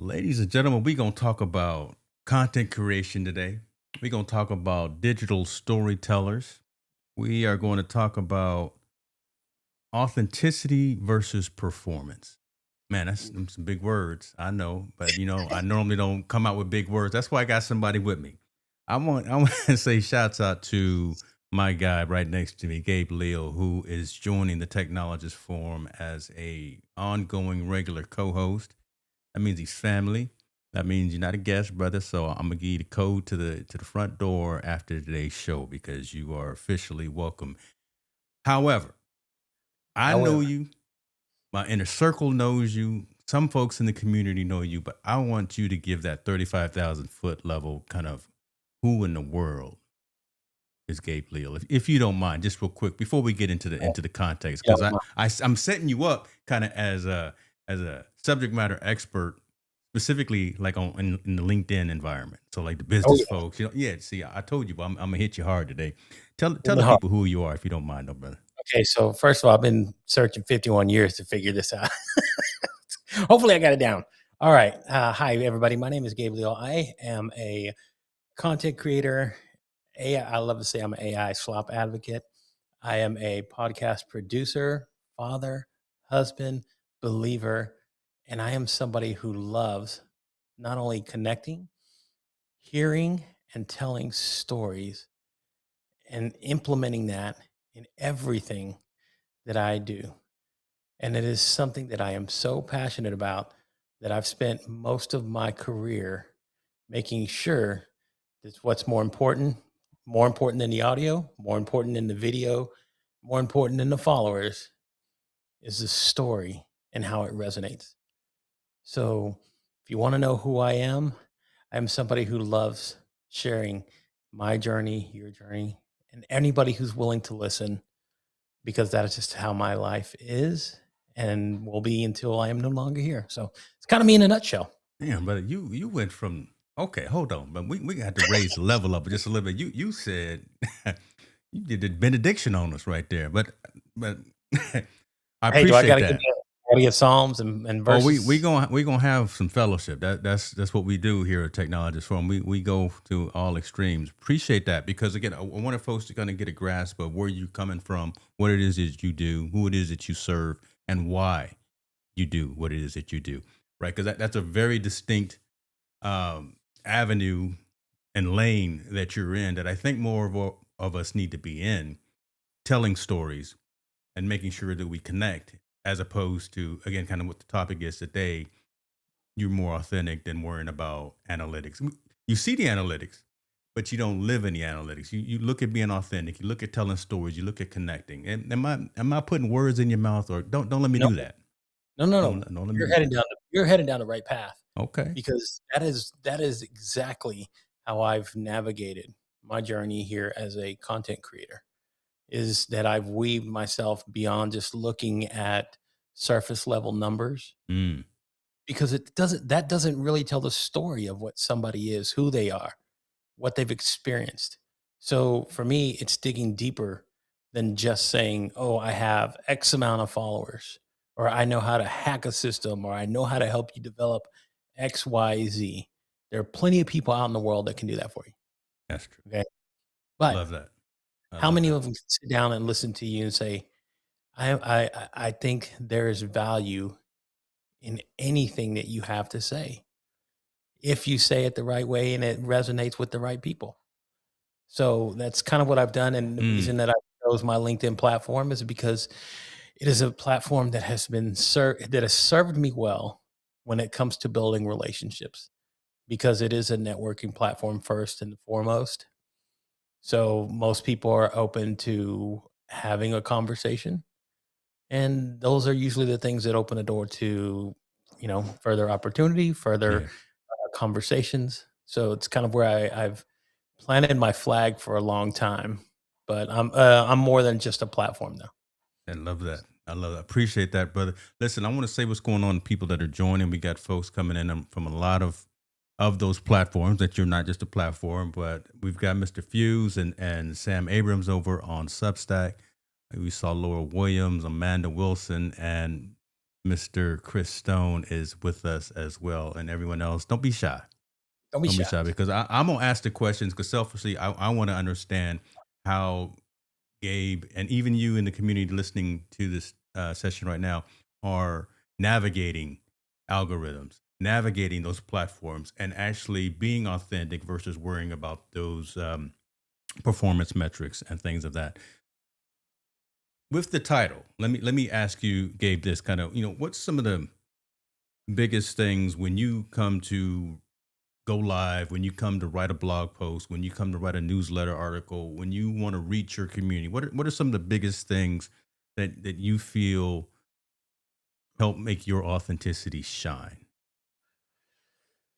Ladies and gentlemen, we're going to talk about content creation today. We're going to talk about digital storytellers. We are going to talk about authenticity versus performance. Man, that's some big words. I know, but I normally don't come out with big words. That's why I got somebody with me. I want to say shouts out to my guy right next to me, Gabriel, who is joining the Technologist Forum as a ongoing regular co-host. That means he's family. That means you're not a guest, brother. So I'm gonna give you the code to the front door after today's show because you are officially welcome. However, I know However, you. My inner circle knows you. Some folks in the community know you, but I want you to give that 35,000 foot level kind of who in the world is Gabe Leal, if you don't mind, just real quick before we get into the context, yeah, because I'm setting you up kind of as a subject matter expert, specifically like in the LinkedIn environment. So like the oh business yeah, folks, yeah. See, I told you, but I'm gonna hit you hard today. Tell in the the heart. people who you are, if you don't mind, though, brother. Okay, so first of all, I've been searching 51 years to figure this out. Hopefully, I got it down. All right. Hi, everybody. My name is Gabriel. I am a content creator. AI. I love to say I'm an AI slop advocate. I am a podcast producer, father, husband, believer, and I am somebody who loves not only connecting, hearing, and telling stories and implementing that in everything that I do. And it is something that I am so passionate about that I've spent most of my career making sure that what's more important than the audio, more important than the video, more important than the followers is the story and how it resonates. So if you want to know who I am somebody who loves sharing my journey, your journey, and anybody who's willing to listen because that is just how my life is and will be until I am no longer here. So it's kind of me in a nutshell. Damn, brother, you went from okay, hold on, but we got to raise the level up just a little bit. You said you did the benediction on us right there, but I Hey, do I got appreciate to give that. you Psalms and Oh, we verses? we gonna have some fellowship. That's what we do here at Technologist Forum. We go to all extremes. Appreciate that because again, I want folks to kind of get a grasp of where you're coming from, what it is that you do, who it is that you serve, and why you do what it is that you do. Right? Because that's a very distinct avenue and lane that you're in that I think more of us need to be in, telling stories and making sure that we connect, as opposed to again, kind of what the topic is today, you're more authentic than worrying about analytics. You see the analytics, but you don't live in the analytics. You look at being authentic. You look at telling stories. You look at connecting. And am I putting words in your mouth, or don't let me No, do that? no, no, Don't no. don't let me You're do heading that. down you're heading down the right path Okay. because that is exactly how I've navigated my journey here as a content creator. Is that I've weaved myself beyond just looking at surface level numbers Mm, because that doesn't really tell the story of what somebody is, who they are, what they've experienced. So for me, it's digging deeper than just saying, "Oh, I have X amount of followers," or "I know how to hack a system," or "I know how to help you develop XYZ." There are plenty of people out in the world that can do that for you. that's true. Okay. But Love that. I how love many that. of them can sit down and listen to you and say, I think there is value in anything that you have to say if you say it the right way and it resonates with the right people. So that's kind of what I've done. And the Mm, reason that I chose my LinkedIn platform is because it is a platform that that has served me well when it comes to building relationships because it is a networking platform first and foremost. So most people are open to having a conversation. And those are usually the things that open a door to, further opportunity, further yeah. conversations. So it's kind of where I've planted my flag for a long time, but I'm more than just a platform now. I love that. I love that. Appreciate that, brother. Listen, I want to say what's going on. People that are joining, we got folks coming in from a lot of those platforms. That you're not just a platform, but we've got Mr. Fuse and Sam Abrams over on Substack. We saw Laura Williams, Amanda Wilson, and Mr. Chris Stone is with us as well, and everyone else. Don't be shy. Don't be Don't be shy. shy because I'm gonna ask the questions because selfishly, I want to understand how Gabe and even you in the community listening to this session right now are navigating algorithms, navigating those platforms, and actually being authentic versus worrying about those performance metrics and things of that. With the title, let me ask you, Gabe, this kind of what's some of the biggest things when you come to go live, when you come to write a blog post, when you come to write a newsletter article, when you want to reach your community, what are some of the biggest things that you feel help make your authenticity shine?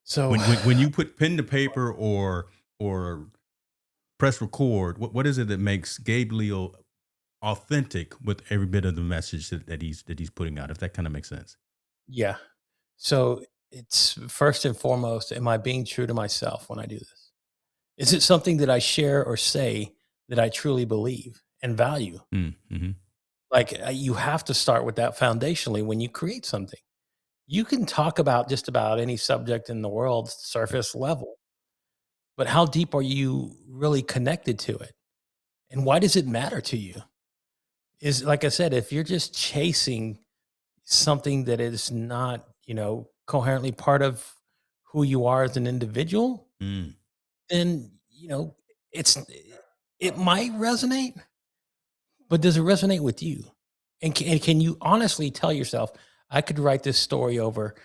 So When you put pen to paper or press record, what is it that makes Gabe Leal authentic with every bit of the message that he's putting out? If that kind of makes sense. yeah. So it's first and foremost, am I being true to myself when I do this? Is it something that I share or say that I truly believe and value? Mm-hmm. Like you have to start with that foundationally when you create something. You can talk about just about any subject in the world, surface level, but how deep are you really connected to it? And why does it matter to you? Is like I said, if you're just chasing something that is not, coherently part of who you are as an individual, Mm. then, it's it might resonate, but does it resonate with you? And can you honestly tell yourself, I could write this story over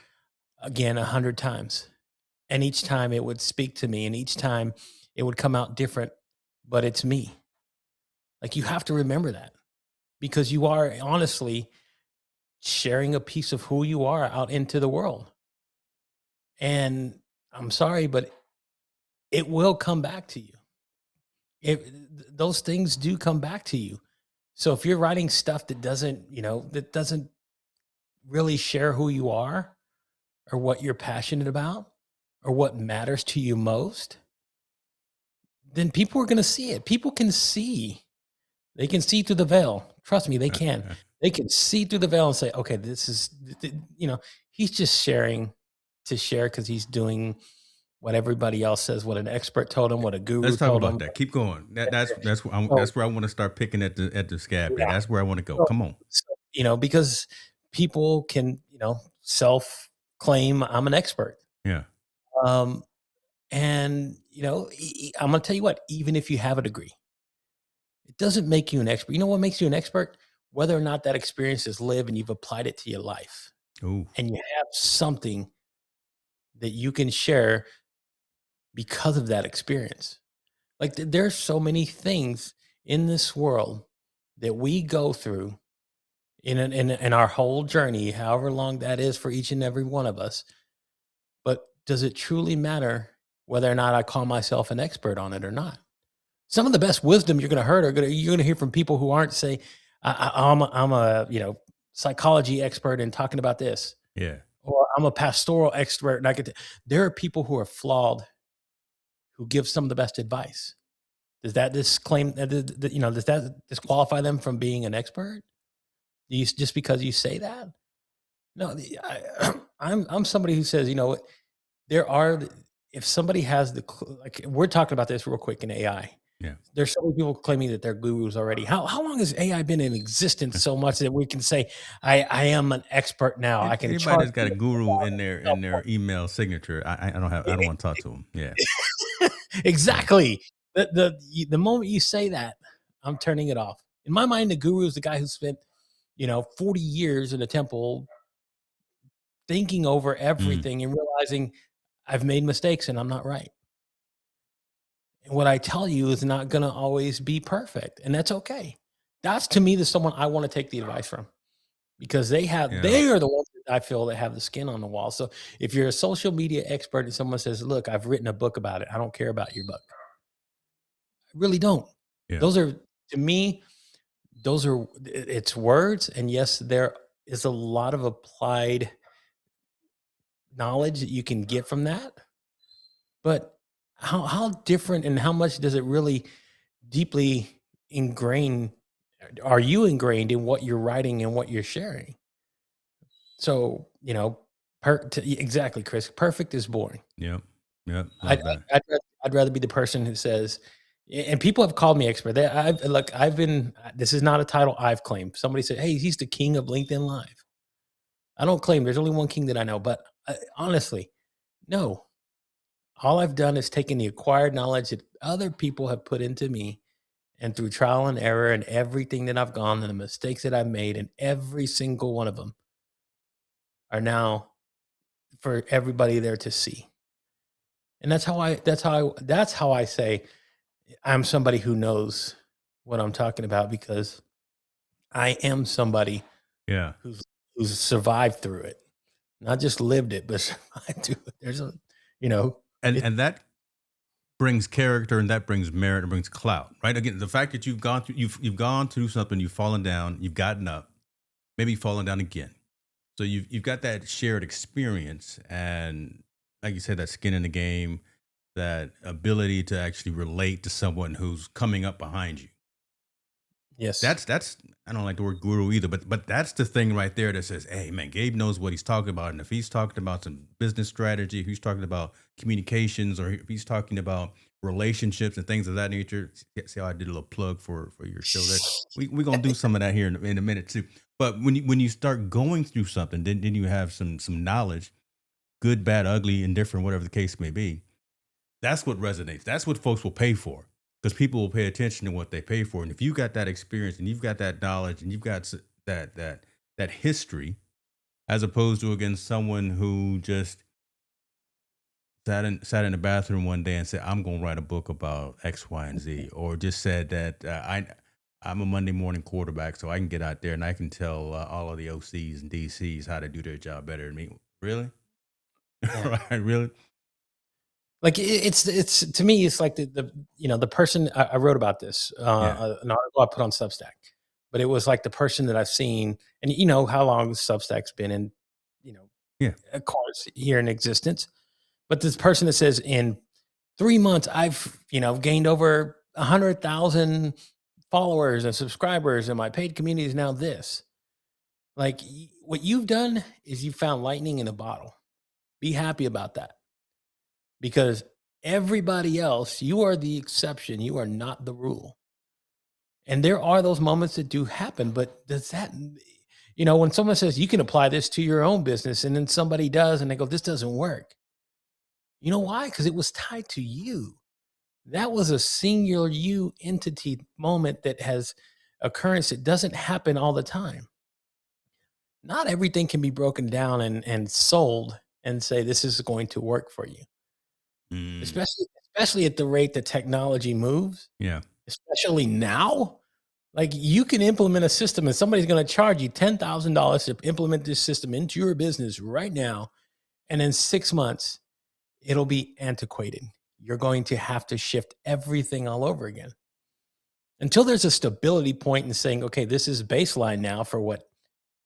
again 100 times, and each time it would speak to me, and each time it would come out different, but it's me. Like you have to remember that because you are honestly sharing a piece of who you are out into the world. And I'm sorry, but it will come back to you. Those things do come back to you. So if you're writing stuff that doesn't really share who you are or what you're passionate about or what matters to you most, then people are going to see it. People can see. They can see through the veil. Trust me, they can. They can see through the veil and say, "Okay, this is he's just sharing to share because he's doing what everybody else says, what an expert told him, what a guru Let's talk told about him." that. Keep going. So, That's where I want to start picking at the scab here. yeah. That's where I want to go. So, Come on. because people can, self claim I'm an expert. Yeah. Um, and, I'm going to tell you what, even if you have a degree, it doesn't make you an expert. You know what makes you an expert? Whether or not that experience is lived and you've applied it to your life Ooh. and you have something that you can share because of that experience. Like there's so many things in this world that we go through in our whole journey, however long that is for each and every one of us. But does it truly matter whether or not I call myself an expert on it or not? Some of the best wisdom you're gonna hear from people who aren't say, I'm a psychology expert and talking about this, Yeah. or I'm a pastoral expert and there are people who are flawed who give some of the best advice. Does that disclaim does that disqualify them from being an expert? Just because you say that? No, I'm somebody who says, there are if somebody has like we're talking about this real quick in AI. Yeah. There's so many people claiming that they're gurus already. How long has AI been in existence so much that we can say I am an expert now? I can Anybody charge that's got you a guru in their email signature, I don't want to talk to them. Yeah. Yeah. exactly. The moment you say that, I'm turning it off. In my mind, the guru is the guy who spent 40 years in a temple thinking over Mm. everything and realizing I've made mistakes and I'm not right. And what I tell you is not going to always be perfect, and that's okay. That's to me the someone I want to take the advice from because Yeah. they are the ones that I feel that have the skin on the wall. So if you're a social media expert and someone says, "Look, I've written a book about it. I don't care about your book." I really don't. Yeah. Those are to me, those are it's words, and yes, there is a lot of applied knowledge that you can get from that. But how different and how much does it really deeply ingrain are you ingrained in what you're writing and what you're sharing? So, exactly, Chris. Perfect is boring. Yep. Yep. I'd, Love that. I'd rather be the person who says, and people have called me expert. I've been. This is not a title I've claimed. Somebody said, "Hey, he's the king of LinkedIn Live." I don't claim. There's only one king that I know, but honestly, no. All I've done is taken the acquired knowledge that other people have put into me, and through trial and error, and everything that I've gone, and the mistakes that I've made, and every single one of them are now for everybody there to see. And that's how I say I'm somebody who knows what I'm talking about, because I am somebody Yeah. who's survived through it, not just lived it, but survived through it. There's a, you know, And it. and that brings character and that brings merit and brings clout, right? Again, the fact that you've gone through something, you've fallen down, you've gotten up, maybe fallen down again. So you've got that shared experience and like you said, that skin in the game, that ability to actually relate to someone who's coming up behind you. Yes, That's I don't like the word guru either, but that's the thing right there that says, hey man, Gabe knows what he's talking about. And if he's talking about some business strategy, if he's talking about communications, or if he's talking about relationships and things of that nature. See how I did a little plug for your show there. We're gonna do some of that here in a minute too. But when you start going through something, then you have some knowledge, good, bad, ugly, indifferent, whatever the case may be. That's what resonates. That's what folks will pay for, because people will pay attention to what they pay for. And if you got that experience and you've got that knowledge and you've got that history, as opposed to against someone who just sat in the bathroom one day and said, "I'm going to write a book about X, Y, and Z," or just said that I'm a Monday morning quarterback, so I can get out there and I can tell all of the OCs and DCs how to do their job better than me. Really? yeah. Right? Really? Like it's to me, it's like the person I wrote about this Yeah. an article I put on Substack, but it was like the person that I've seen, and you know how long Substack's been in, you know, Yeah. of course, here in existence. But this person that says in 3 months I've gained over 100,000 followers and subscribers, and my paid community is now this. Like what you've done is you found lightning in a bottle. Be happy about that, because everybody else, you are the exception. You are not the rule. And there are those moments that do happen, but does that, when someone says you can apply this to your own business, and then somebody does and they go, this doesn't work. You know why? Because it was tied to you. That was a singular you entity moment that has occurrence that doesn't happen all the time. Not everything can be broken down and sold and say this is going to work for you. Mm, Especially at the rate that technology moves, yeah. especially now. Like you can implement a system and somebody's going to charge you $10,000 to implement this system into your business right now. And in 6 months, it'll be antiquated. You're going to have to shift everything all over again until there's a stability point in saying, okay, this is baseline now for what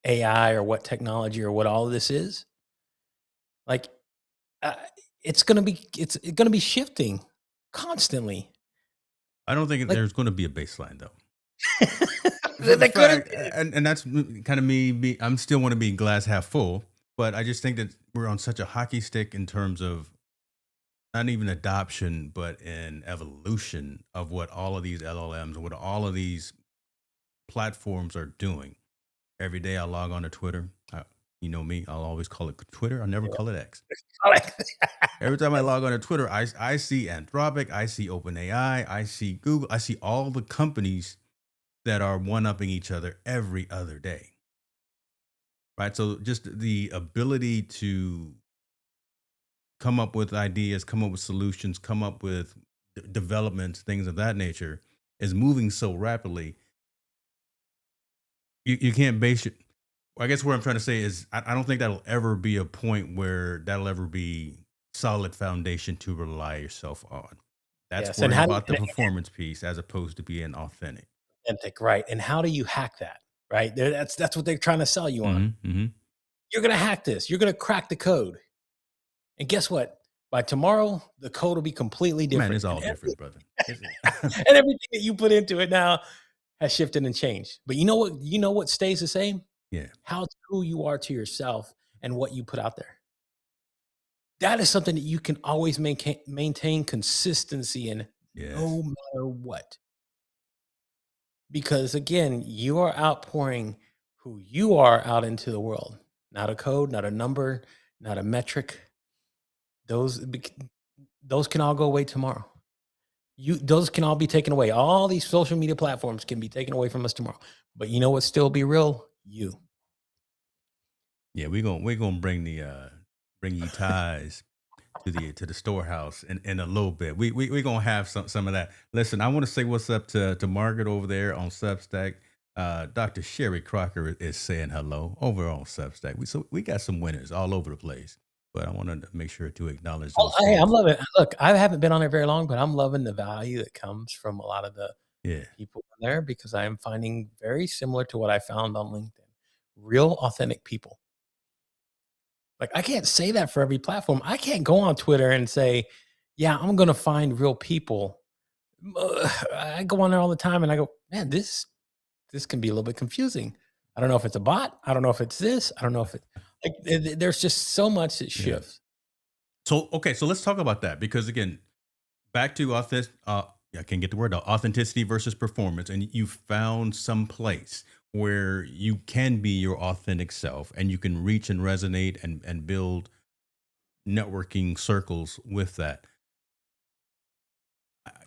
AI or what technology or what all of this is. Like uh, it's going to be shifting constantly. I don't think Like there's going to be a baseline though. For the they could have. fact, and that's kind of me. I'm still want to be glass half full, but I just think that we're on such a hockey stick in terms of not even adoption, but in evolution of what all of these LLMs, what all of these platforms are doing. Every day I log on to Twitter. You know me, I'll always call it Twitter. I'll never call it X. Every time I log on to Twitter, I see Anthropic, I see OpenAI, I see Google, I see all the companies that are one upping each other every other day. Right. So just the ability to come up with ideas, come up with solutions, come up with developments, things of that nature is moving so rapidly. You can't base it. I guess what I'm trying to say is I don't think that'll ever be a point where that'll ever be solid foundation to rely yourself on. That's Yes, and worrying how do you, about the performance piece as opposed to being authentic. authentic, right? And how do you hack that? Right? That's what they're trying to sell you on. Hmm. Hmm. You're going to hack this. You're going to crack the code. And guess what? By tomorrow, the code will be completely Man, different. it's all different, brother. And everything that you put into it now has shifted and changed. But you know what? You know what stays the same? Yeah. How true you are to yourself and what you put out there. That is something that you can always maintain consistency in Yes. no matter what. Because again, you are outpouring who you are out into the world, not a code, not a number, not a metric. Those those can all go away tomorrow. Those can all be taken away. All these social media platforms can be taken away from us tomorrow. But you know what still be real? You. Yeah, we're gonna bring ye ties to the storehouse in a little bit. We're gonna have some of that. Listen, I want to say what's up to Margaret over there on Substack. Dr. Sherry Crocker is saying hello over on Substack. We got some winners all over the place, but I wanted to make sure to acknowledge Oh, those hey, I'm folks. loving look, I haven't been on there very long, but I'm loving the value that comes from a lot of the Yeah, people in there because I am finding very similar to what I found on LinkedIn. Real authentic people. Like I can't say that for every platform. I can't go on Twitter and say, "Yeah, I'm going to find real people." I go on there all the time and I go, "Man, this can be a little bit confusing. I don't know if it's a bot. I don't know if it's this. I don't know if it like there's just so much that yeah. shifts." So okay, so let's talk about that because again, back to authentic. I can't get the word out. Authenticity versus performance, and you found some place where you can be your authentic self, and you can reach and resonate and build networking circles with that.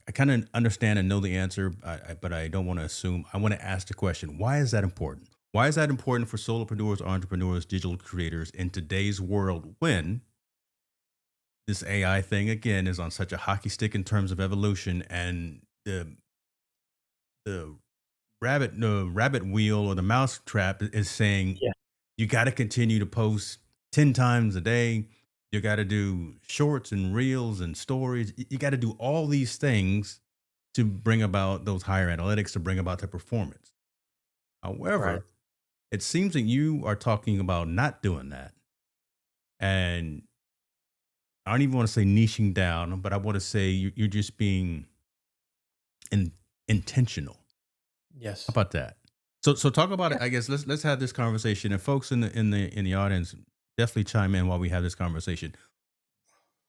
I kind of understand and know the answer, but I don't want to assume. I want to ask the question: why is that important? Why is that important for solopreneurs, entrepreneurs, digital creators in today's world when this AI thing again is on such a hockey stick in terms of evolution and the rabbit wheel or the mouse trap is saying Yeah, you got to continue to post 10 times a day. You got to do shorts and reels and stories. You got to do all these things to bring about those higher analytics, to bring about the performance. right. However, it seems that you are talking about not doing that. And I don't even want to say niching down, but I want to say you're just being in, intentional. How Yes. about that? So talk about it. I guess let's have this conversation, and folks in the audience definitely chime in while we have this conversation.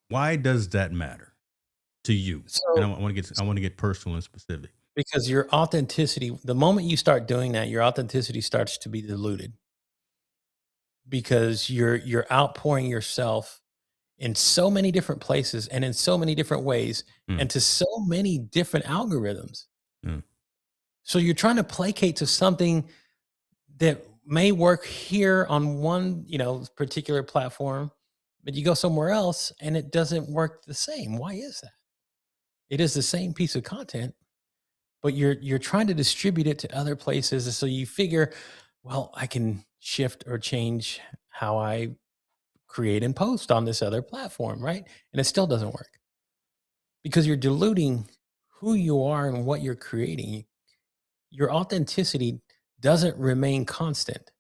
Why does that matter to you? And So I want to get personal and specific. because your authenticity, the moment you start doing that, your authenticity starts to be diluted because you're outpouring yourself in so many different places and in so many different ways Mm, and to so many different algorithms. mm, So you're trying to placate to something that may work here on one, particular platform, but you go somewhere else and it doesn't work the same. Why is that? It is the same piece of content, but you're trying to distribute it to other places. So you figure, well, I can shift or change how I create and post on this other platform, right? And it still doesn't work because you're diluting who you are and what you're creating. Your authenticity doesn't remain constant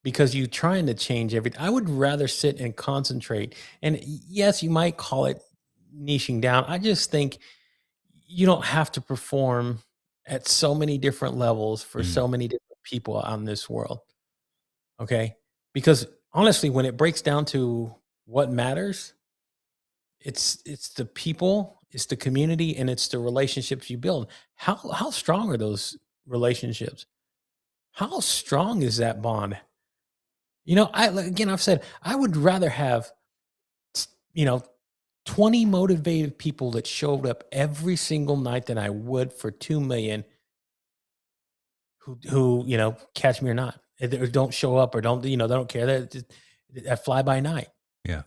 because you're trying to change everything. I would rather sit and concentrate. And yes, you might call it niching down. I just think you don't have to perform at so many different levels for mm, so many different people on this world. Okay. Because honestly, when it breaks down to what matters, it's the people, it's the community, and it's the relationships you build. How strong are those relationships? How strong is that bond? Again, I've said I would rather have you know 20 motivated people that showed up every single night than I would for 2 million who catch me or not, or don't show up or don't they don't care. That just that fly by night. yeah.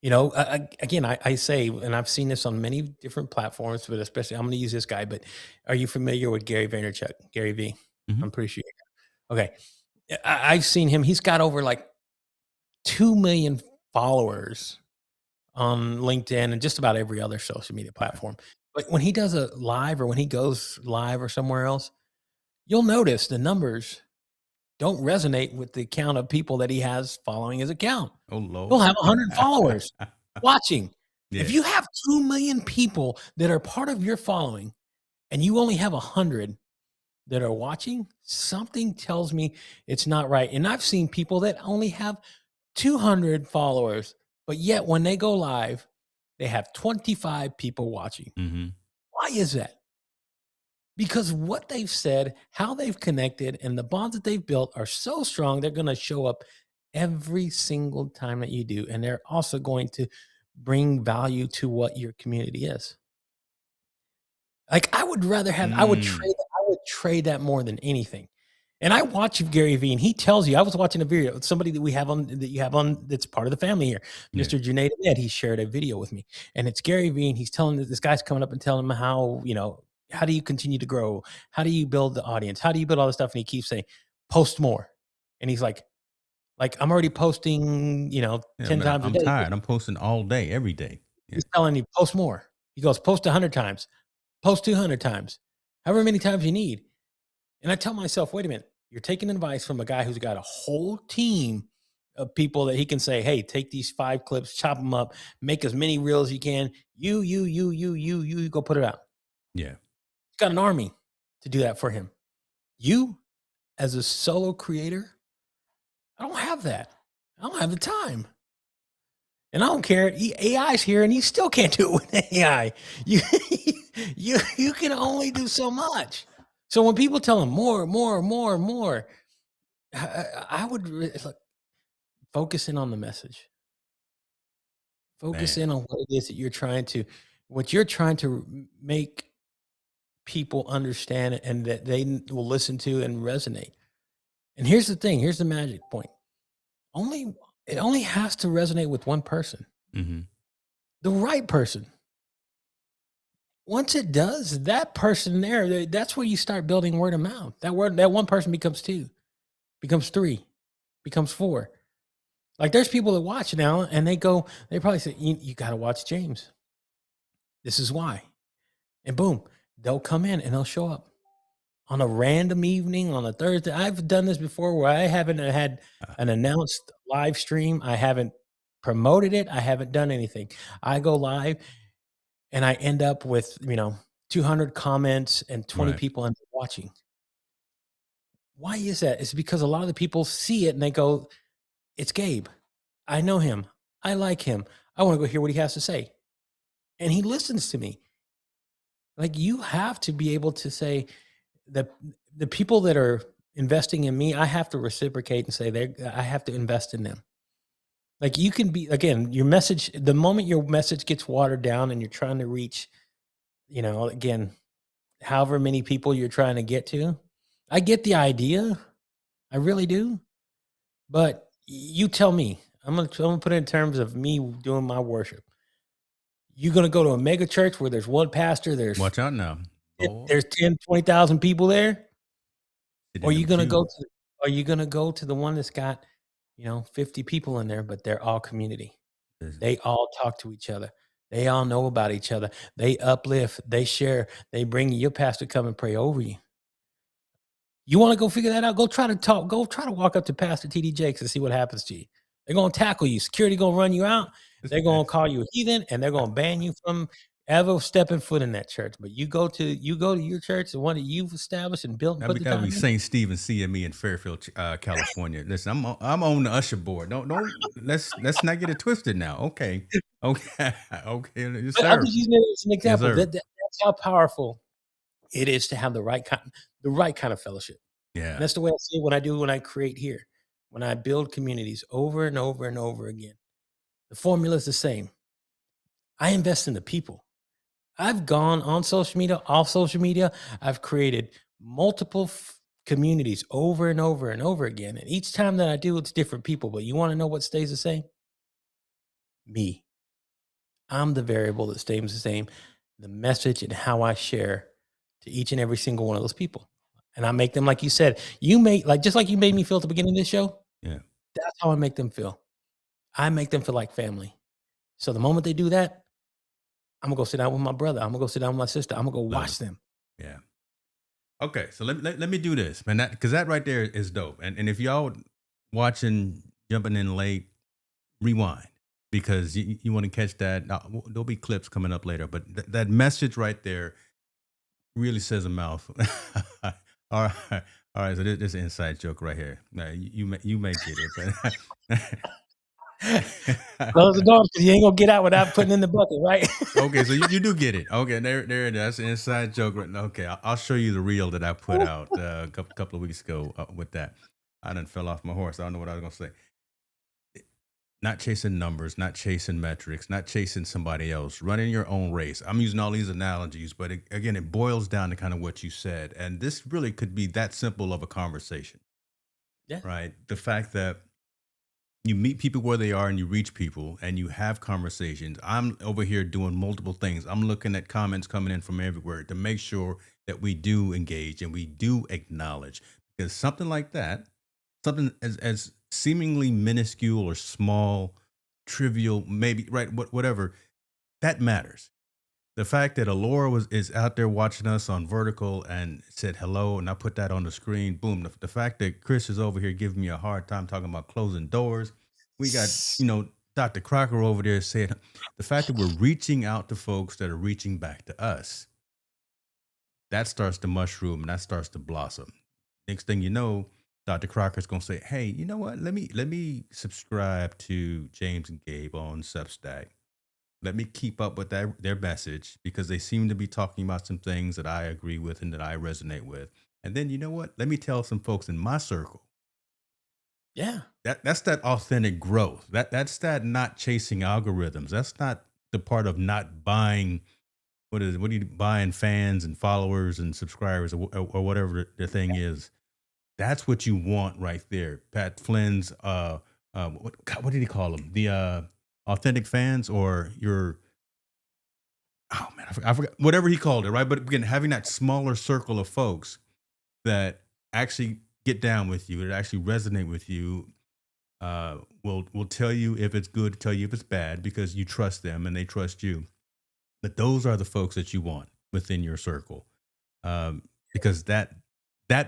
Again, I say, and I've seen this on many different platforms, but especially I'm going to use this guy. But are you familiar with Gary Vaynerchuk, Gary V? Hmm. I'm pretty sure. Okay, I've seen him. He's got over like 2 million followers on LinkedIn and just about every other social media Okay. platform. But when he does a live or when he goes live or somewhere else, you'll notice the numbers don't resonate with the count of people that he has following his account. Oh He'll Lord. have 100 followers watching. If Yeah. you have 2 million people that are part of your following and you only have 100, that are watching, something tells me it's not right. And I've seen people that only have 200 followers, but yet when they go live, they have 25 people watching. Hmm. Why is that? Because what they've said, how they've connected, and the bonds that they've built are so strong, they're going to show up every single time that you do. And they're also going to bring value to what your community is. Like, Mm. I would trade that more than anything. And I watch Gary Vee, and he tells you, I was watching a video of somebody that we have on that you have on that's part of the family here, Yeah. Mr. Junaid Ahmed. He shared a video with me, and it's Gary Vee, and he's telling this guy's coming up and telling him how, how do you continue to grow? How do you build the audience? How do you build all this stuff? And he keeps saying, post more. And he's like I'm already posting, Yeah, 10 man, times a I'm day. tired. I'm posting all day, every day. Yeah. He's telling you, post more. He goes, post 100 times, post 200 times, however many times you need. And I tell myself, wait a minute, you're taking advice from a guy who's got a whole team of people that he can say, hey, take these 5 clips, chop them up, make as many reels as you can. You go put it out. Yeah. He's got an army to do that for him. You, as a solo creator, I don't have that. I don't have the time. And I don't care. AI's here and he still can't do it with AI. You, you can only do so much. So when people tell him more, more, more, more, I would look, focus in on the message. Focus Man. in on what it is that what you're trying to make people understand and that they will listen to and resonate. And here's the thing, here's the magic point. It only has to resonate with one person, Hmm. the right person. Once it does, that person there, that's where you start building word of mouth. That one person becomes 2, becomes 3, becomes 4. Like there's people that watch now and they probably say, you got to watch James. This is why. And boom, they'll come in and they'll show up on a random evening on a Thursday. I've done this before where I haven't had Uh, an announced live stream. I haven't promoted it. I haven't done anything. I go live and I end up with, 200 comments and 20 right. people end up watching. Why is that? It's because a lot of the people see it and they go, it's Gabe. I know him. I like him. I want to go hear what he has to say. And he listens to me. Like you have to be able to say that the people that are investing in me, I have to reciprocate and say I have to invest in them. Like you can be again, your message, the moment your message gets watered down and you're trying to reach, again, however many people you're trying to get to. I get the idea. I really do. But you tell me. I'm gonna put it in terms of me doing my worship. You gonna go to a mega church where there's one pastor, Watch out now. Lord, there's 10, 20,000 people there? sit Or in them you gonna go pews. to are you gonna go to the one that's got, 50 people in there, but they're all community? Listen, They all talk to each other. They all know about each other. They uplift, they share, they bring you your pastor come and pray over you. You wanna go figure that out? Go try to walk up to Pastor TD Jakes and see what happens to you. They're gonna tackle you. Security gonna run you out. They're man, gonna call you a heathen, and they're gonna ban you from ever stepping foot in that church. But you go to your church, the one that you've established and built and put the that would time be in. St. Stephen CME in Fairfield, California. Listen, I'm on the usher board. Don't let's not get it twisted now. Okay, okay, okay. Yes, But I'm sir. just using it as an Yes, example. sir. That's how powerful it is to have the right kind of fellowship. And Yeah. that's the way I see it when I create here, when I build communities over and over and over again. The formula is the same. I invest in the people. I've gone on social media, off social media. I've created multiple communities over and over and over again. And each time that I do, it's different people. But you want to know what stays the same? Me. I'm the variable that stays the same, the message and how I share to each and every single one of those people. And I make them, like you said, just like you made me feel at the beginning of this show, Yeah. that's how I make them feel. I make them feel like family. So the moment they do that, I'm gonna go sit down with my brother. I'm gonna go sit down with my sister. I'm gonna go Love it. watch them. Yeah. Okay, so let me do this, man. That because that right there is dope. And if y'all watching, jumping in late, rewind because you want to catch that. There'll be clips coming up later, but that message right there really says a mouth. All right, all right. So this is an inside joke right here. Now, you may get it, but Close the door because you ain't gonna get out without putting in the bucket, right? okay. So you do get it. Okay, there it is. That's an inside joke. Right now. Okay, I'll show you the reel that I put out a couple of weeks ago with that. I done fell off my horse. I don't know what I was gonna say. Not chasing numbers, not chasing metrics, not chasing somebody else, running your own race. I'm using all these analogies, but again, it boils down to kind of what you said. And this really could be that simple of a conversation, Yeah, right? The fact that you meet people where they are and you reach people and you have conversations. I'm over here doing multiple things. I'm looking at comments coming in from everywhere to make sure that we do engage and we do acknowledge, because something like that, something as seemingly minuscule or small, trivial, maybe, right, whatever, that matters. The fact that Alora was is out there watching us on vertical and said hello, and I put that on the screen. Boom. The fact that Chris is over here giving me a hard time talking about closing doors. We got, Dr. Crocker over there saying the fact that we're reaching out to folks that are reaching back to us, that starts to mushroom and that starts to blossom. Next thing you know, Dr. Crocker's gonna say, "Hey, you know what? Let me subscribe to James and Gabe on Substack. Let me keep up with their message because they seem to be talking about some things that I agree with and that I resonate with. And then you know what? Let me tell some folks in my circle. yeah, That's that authentic growth. That's that not chasing algorithms. That's not the part of not buying what are you buying fans and followers and subscribers or whatever the thing is. That's what you want right there. Pat Flynn's what did he call them? The authentic fans or your oh man, I forgot whatever he called it, right? But again, having that smaller circle of folks that actually get down with you, that actually resonate with you, will tell you if it's good, tell you if it's bad, because you trust them and they trust you. But those are the folks that you want within your circle, because that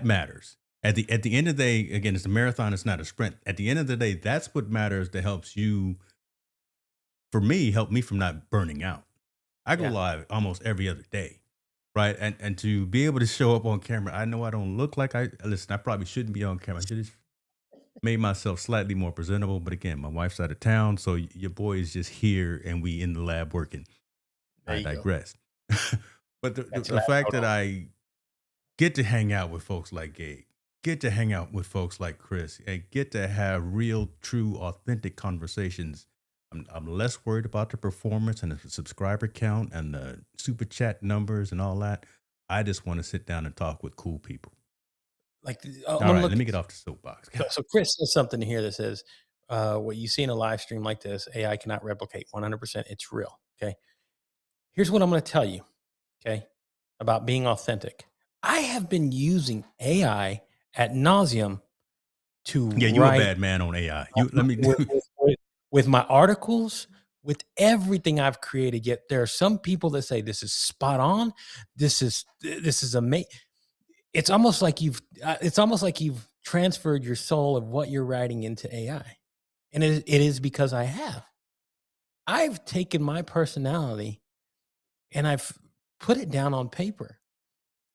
matters. At the end of the day, again, it's a marathon. It's not a sprint. At the end of the day, that's what matters. That helps you, for me, help me from not burning out. I go yeah. live almost every other day, right? And to be able to show up on camera, I know I don't look like I listen. I probably shouldn't be on camera. I should have made myself slightly more presentable. But again, my wife's out of town, so your boy is just here, and we in the lab working. There I you go. digress. But Got your the lab fact coat that on. I get to hang out with folks like Gabe, get to hang out with folks like Chris, and get to have real, true, authentic conversations. I'm less worried about the performance and the subscriber count and the super chat numbers and all that. I just want to sit down and talk with cool people. Like I'm All gonna right, look. let me get off the soapbox. So Chris says something here that says, "What you see in a live stream like this, AI cannot replicate 100%. It's real." Okay. Here's what I'm going to tell you. Okay, about being authentic. I have been using AI at nauseum to Yeah, you a write bad man on AI. You let me. with my articles, with everything I've created. Yet there are some people that say this is spot on. This is amazing. It's almost like you've transferred your soul of what you're writing into AI, and it is because I have. I've taken my personality and I've put it down on paper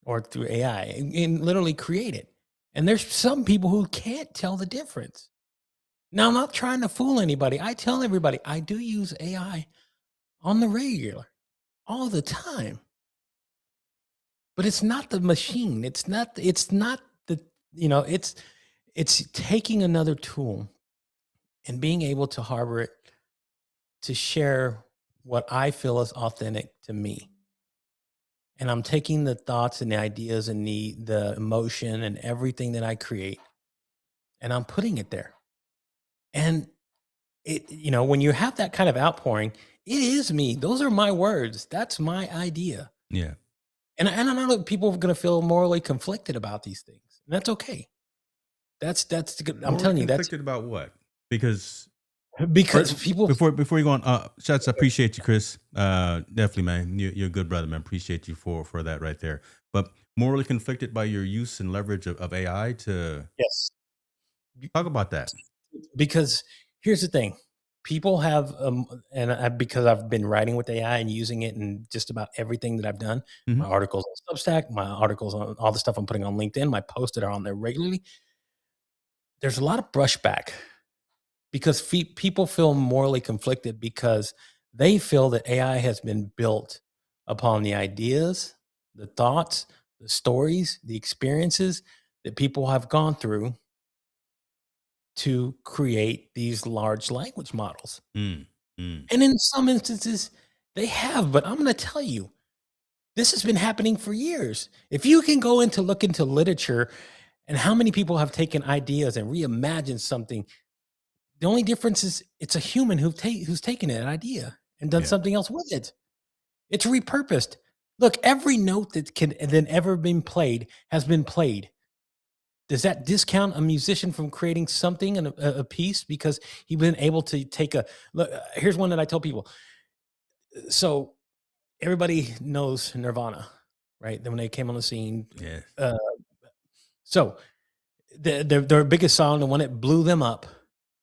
or through AI and literally create it. And there's some people who can't tell the difference. Now, I'm not trying to fool anybody. I tell everybody I do use AI on the regular all the time, but it's not the machine. It's not the, it's taking another tool and being able to harbor it to share what I feel is authentic to me. And I'm taking the thoughts and the ideas and the emotion and everything that I create and I'm putting it there. And when you have that kind of outpouring, it is me. Those are my words. That's my idea. Yeah, And I know that people are going to feel morally conflicted about these things. And that's okay. That's the good. I'm morally telling you, that's conflicted about what? Because because First, people. before you go on, shots. I appreciate you, Chris. Definitely, man. You're a good brother, man. Appreciate you for that right there. But morally conflicted by your use and leverage of AI to Yes. talk about that. Because here's the thing. People have, because I've been writing with AI and using it in just about everything that I've done, my Mhm. articles on Substack, my articles on all the stuff I'm putting on LinkedIn, my posts that are on there regularly, there's a lot of brushback because people feel morally conflicted because they feel that AI has been built upon the ideas, the thoughts, the stories, the experiences that people have gone through to create these large language models. Mm. Mm. And in some instances, they have, but I'm going to tell you, this has been happening for years. If you can go into look into literature and how many people have taken ideas and reimagined something, the only difference is it's a human who's taken an idea and done Yeah. something else with it. It's repurposed. Look, every note that can then ever been played has been played. Does that discount a musician from creating something and a piece because he been able to take a look? Here's one that I tell people. So everybody knows Nirvana, right? Then when they came on the scene, Yes. uh, so their biggest song, the one that blew them up,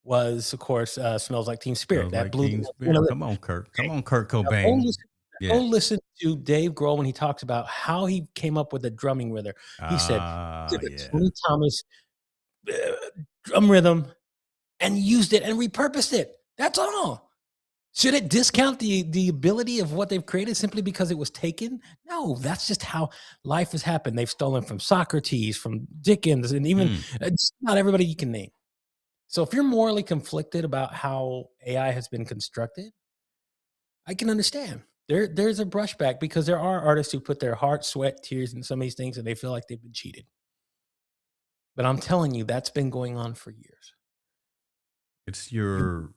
was of course "Smells Like Teen Spirit." Smells That like blew them Teen up. One of Spirit. the Come on, Kurt. Come okay. on, Kurt Now go Cobain. listen. Go Yeah. listen to Dave Grohl when he talks about how he came up with the drumming rhythm. He said Ah, took a yeah. Tony Thomas uh, drum rhythm and used it and repurposed it. That's all. Should it discount the ability of what they've created simply because it was taken? No, that's just how life has happened. They've stolen from Socrates, from Dickens, and even Mm. just not everybody you can name. So if you're morally conflicted about how AI has been constructed, I can understand. There's a brushback because there are artists who put their heart, sweat, tears in some of these things and they feel like they've been cheated. But I'm telling you, that's been going on for years. It's You your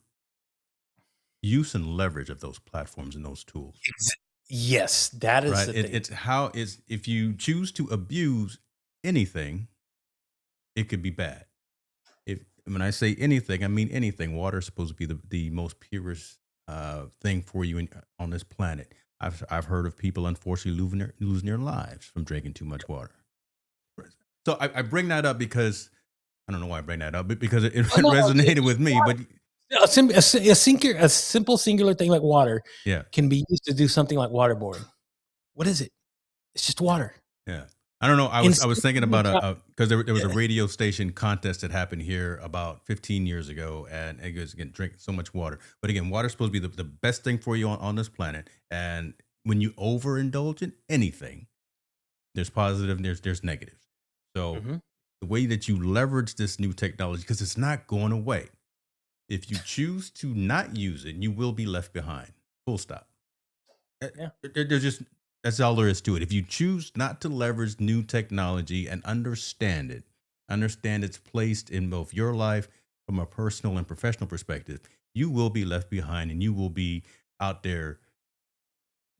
use and leverage of those platforms and those tools, ex Yes, that is right? the thing. It's how it's if you choose to abuse anything, it could be bad. If when I say anything, I mean anything. Water is supposed to be the most purest thing for you on this planet. I've heard of people unfortunately losing their lives from drinking too much water. So I bring that up because I don't know why I bring that up, but because it Oh, no, no, resonated with me. But a simple singular thing like water yeah, can be used to do something like waterboarding. What is it? It's just water. yeah. I don't know. I was thinking Instead about of a because there was a yeah, radio station contest that happened here about 15 years ago, and it goes again drink so much water. But again, water's supposed to be the best thing for you on this planet. And when you overindulge in anything, there's positive and there's negative. So mhm, the way that you leverage this new technology, because it's not going away. If you choose to not use it, you will be left behind. Full stop. Uh, yeah, there's just that's all there is to it. If you choose not to leverage new technology and understand it's placed in both your life from a personal and professional perspective, you will be left behind and you will be out there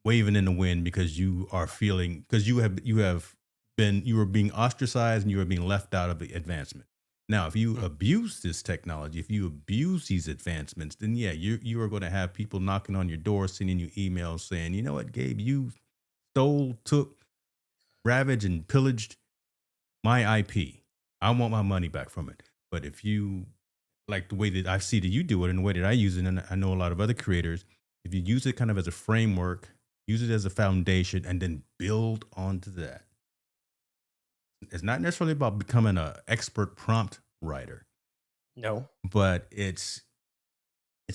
waving in the wind because you are feeling because you are being ostracized and you are being left out of the advancement. Now, if you mm, abuse this technology, if you abuse these advancements, then yeah, you are going to have people knocking on your door, sending you emails saying, you know what, Gabe, you stole, took, ravaged, and pillaged my IP. I want my money back from it. But if you like the way that I see that you do it and the way that I use it, and I know a lot of other creators, if you use it kind of as a framework, use it as a foundation, and then build onto that. It's not necessarily about becoming an expert prompt writer, no. but it's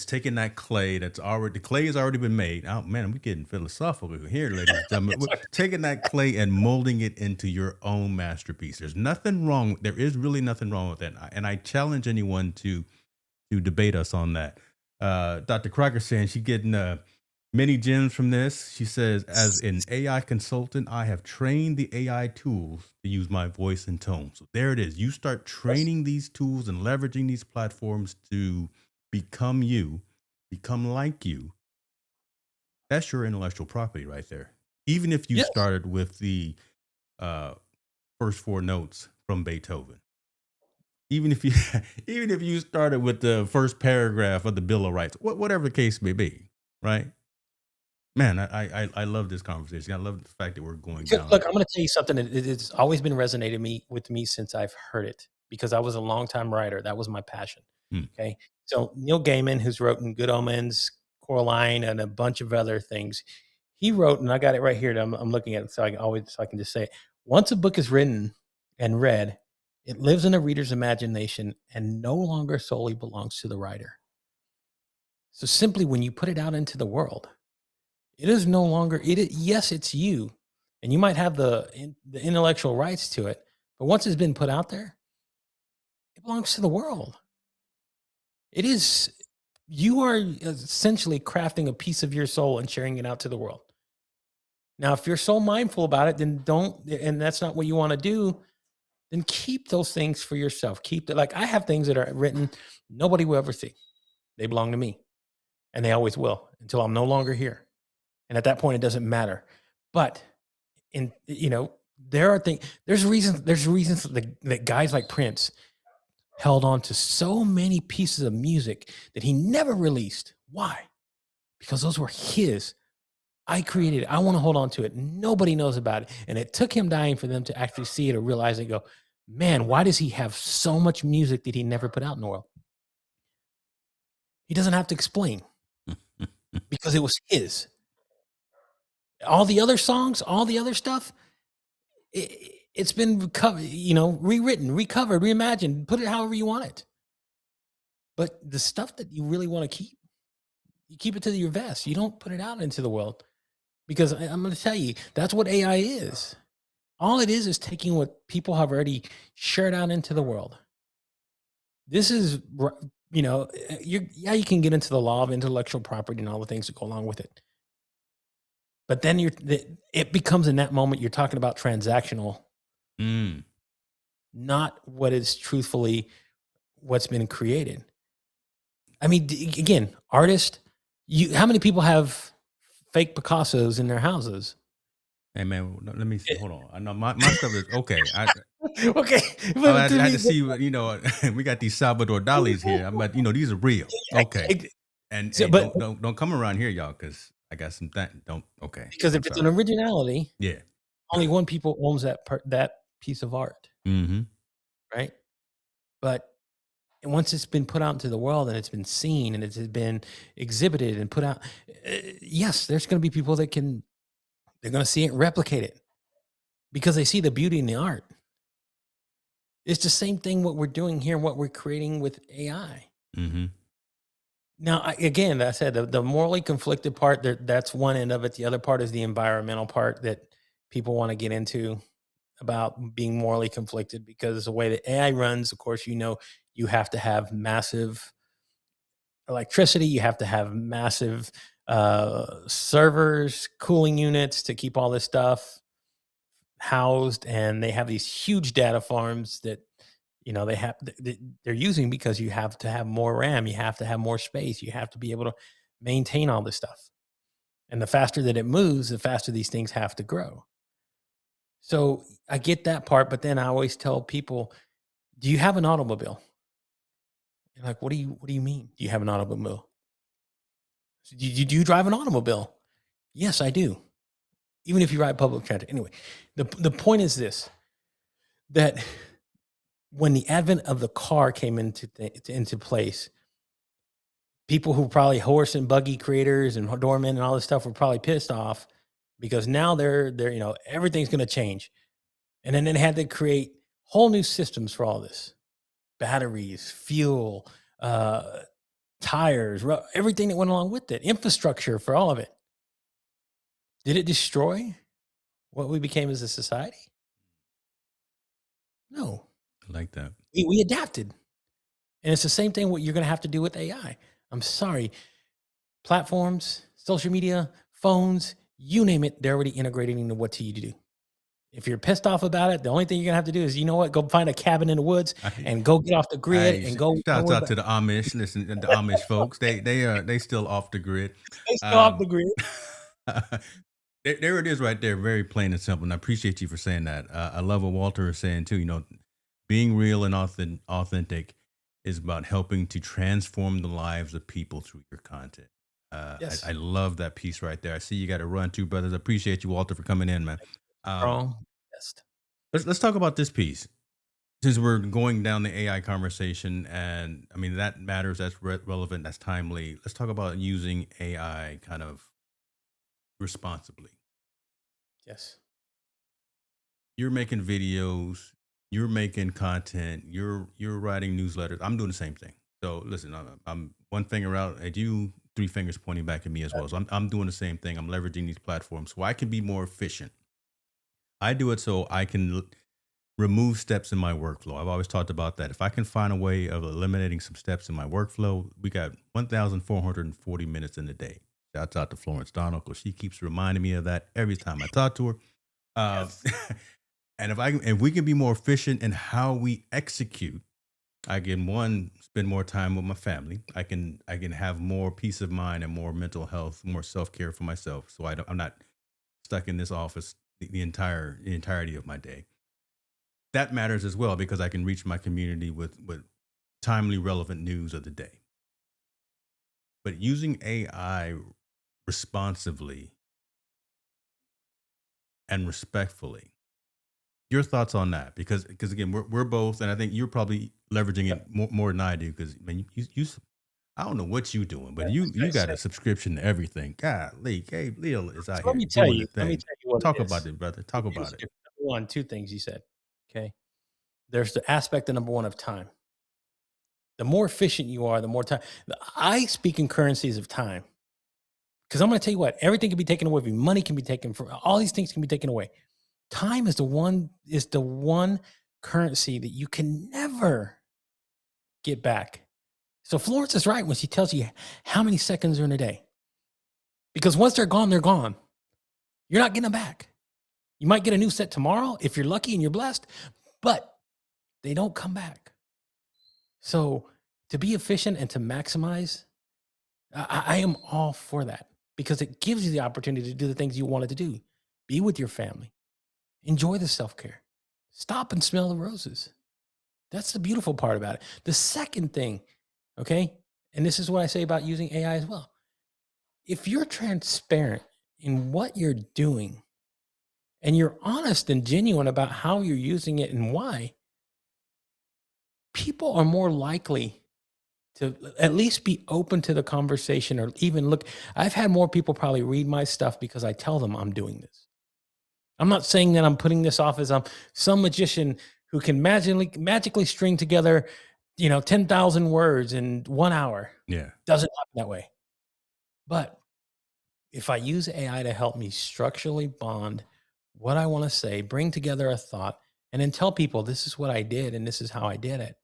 taking that clay that's already the clay has already been made. Oh man, we're getting philosophical here, ladies and gentlemen. It's We're taking that clay and molding it into your own masterpiece. There's nothing wrong. There is really nothing wrong with that. And I challenge anyone to debate us on that. Dr. Crocker saying she getting many gems from this. She says, as an AI consultant, I have trained the AI tools to use my voice and tone. So there it is. You start yes, training these tools and leveraging these platforms to become you, become like you. That's your intellectual property right there. Even if you yes. started with the uh, first four notes from Beethoven. Even if you even if you started with the first paragraph of the Bill of Rights, whatever the case may be, right? Man, I love this conversation. I love the fact that we're going down. Look, I'm gonna tell you something that it's always been resonating me with me since I've heard it because I was a longtime writer. That was my passion. Hmm. Okay. So Neil Gaiman, who's written Good Omens, Coraline, and a bunch of other things, he wrote, and I got it right here. That I'm looking at it, so I can just say it. Once a book is written and read, it lives in a reader's imagination and no longer solely belongs to the writer. So simply, when you put it out into the world, it is no longer it. Yes, it's you, and you might have the intellectual rights to it, but once it's been put out there, it belongs to the world. It is you are essentially crafting a piece of your soul and sharing it out to the world. Now, if you're so mindful about it, then don't, and that's not what you want to do, then keep those things for yourself. Keep it like I have things that are written, nobody will ever see. They belong to me, and they always will until I'm no longer here. And at that point, it doesn't matter. But in there are things, there's reasons that guys like Prince held on to so many pieces of music that he never released. Why? Because those were his. I created it. I want to hold on to it. Nobody knows about it. And it took him dying for them to actually see it or realize it and go, man, why does he have so much music that he never put out in the world? He doesn't have to explain because it was his. All the other songs, all the other stuff, it's been rewritten, recovered, reimagined, put it however you want it. But the stuff that you really want to keep, you keep it to your vest. You don't put it out into the world because I'm going to tell you that's what AI is. All it is taking what people have already shared out into the world. This is, you can get into the law of intellectual property and all the things that go along with it. But then it becomes in that moment you're talking about transactional, Mm. not what is truthfully what's been created. I mean, again, artist, how many people have fake Picassos in their houses? Hey man, let me see. Hold on. I know my stuff is okay. Okay, I but had, to I had me, to see. We got these Salvador Dali's here. I'm but these are real. Okay. And so, hey, but don't come around here, y'all, because I got some don't. Okay, because I'm if it's an sorry. originality, Yeah. only one people owns that piece of art, Mm-hmm. right? But once it's been put out into the world and it's been seen and it's been exhibited and put out, yes, there's going to be people they're going to see it and replicate it because they see the beauty in the art. It's the same thing what we're doing here, what we're creating with AI. Mm-hmm. Now, again, I said the morally conflicted part, that's one end of it. The other part is the environmental part that people want to get into about being morally conflicted because the way that AI runs, of course, you have to have massive electricity, you have to have massive servers, cooling units to keep all this stuff housed, and they have these huge data farms that they're using because you have to have more RAM, you have to have more space, you have to be able to maintain all this stuff. And the faster that it moves, the faster these things have to grow. So I get that part, but then I always tell people, "Do you have an automobile?" You're like, what do you mean? Do you have an automobile? Do you drive an automobile? Yes, I do. Even if you ride public transit. Anyway, the point is this: that when the advent of the car came into place, people who probably horse and buggy creators and doormen and all this stuff were probably pissed off because now they're everything's going to change, and then they had to create whole new systems for all this: batteries, fuel, uh, tires, everything that went along with it, infrastructure for all of it. Did it destroy what we became as a society? No, I like that. we adapted. And it's the same thing what you're going to have to do with AI. I'm sorry. Platforms, social media, phones, you name it, they're already integrating into what you do. If you're pissed off about it, the only thing you're going to have to do is, you know what, go find a cabin in the woods I, and go get off the grid Hey, and go. Don't shouts worry out about to the Amish. Listen, the Amish folks, they still off the grid. Stay still off the Um, grid. there it is, right there, very plain and simple. And I appreciate you for saying that. I love what Walter is saying too. Being real and authentic is about helping to transform the lives of people through your content. I Yes. love that piece right there. I see you got to run too, brothers. I appreciate you, Walter, for coming in, man. Um, Strong. Yes. let's talk about this piece. since we're going down the AI conversation, and I mean that matters, that's relevant, that's timely. Let's talk about using AI kind of responsibly. Yes. You're making videos, you're making content, you're writing newsletters. I'm doing the same thing. So listen, I'm one finger out at you, three fingers pointing back at me as well. So I'm doing the same thing. I'm leveraging these platforms so I can be more efficient. I do it so I can remove steps in my workflow. I've always talked about that. If I can find a way of eliminating some steps in my workflow, we got 1,440 minutes in the day. Shouts out to Florence Donald because she keeps reminding me of that every time I talk to her. Um, Yes. and if we can be more efficient in how we execute, I can one spend more time with my family. I can have more peace of mind and more mental health, more self care for myself. So I'm not stuck in this office the entirety of my day. That matters as well because I can reach my community with timely, relevant news of the day. But using AI responsively and respectfully, your thoughts on that? Because again, we're both, and I think you're probably leveraging it Yep. more than I do. Because man, I don't know what you doing, but Yeah, you got so a subscription to everything. Golly, Leal is out so let here me tell doing the you let me thing. tell you what Talk it about is. it, brother. The Talk about deal's it. different. Number 1, 2 things you said, okay? There's the aspect of number 1 of time. The more efficient you are, the more time I speak in currencies of time. Because I'm gonna tell you what, everything can be taken away from you. Money can be taken from all these things can be taken away. Time is the one currency that you can never get back. So Florence is right when she tells you how many seconds are in a day. Because once they're gone, they're gone. You're not getting them back. You might get a new set tomorrow if you're lucky and you're blessed, but they don't come back. So to be efficient and to maximize, I am all for that because it gives you the opportunity to do the things you wanted to do. Be with your family, enjoy the self care, stop and smell the roses. That's the beautiful part about it. The second thing, okay, and this is what I say about using AI as well. If you're transparent in what you're doing and you're honest and genuine about how you're using it and why, people are more likely to at least be open to the conversation or even look. I've had more people probably read my stuff because I tell them I'm doing this. I'm not saying that I'm putting this off as I'm some magician who can magically string together, 10,000 words in 1 hour. Yeah. Doesn't happen that way. But if I use AI to help me structurally bond what I want to say, bring together a thought, and then tell people this is what I did and this is how I did it,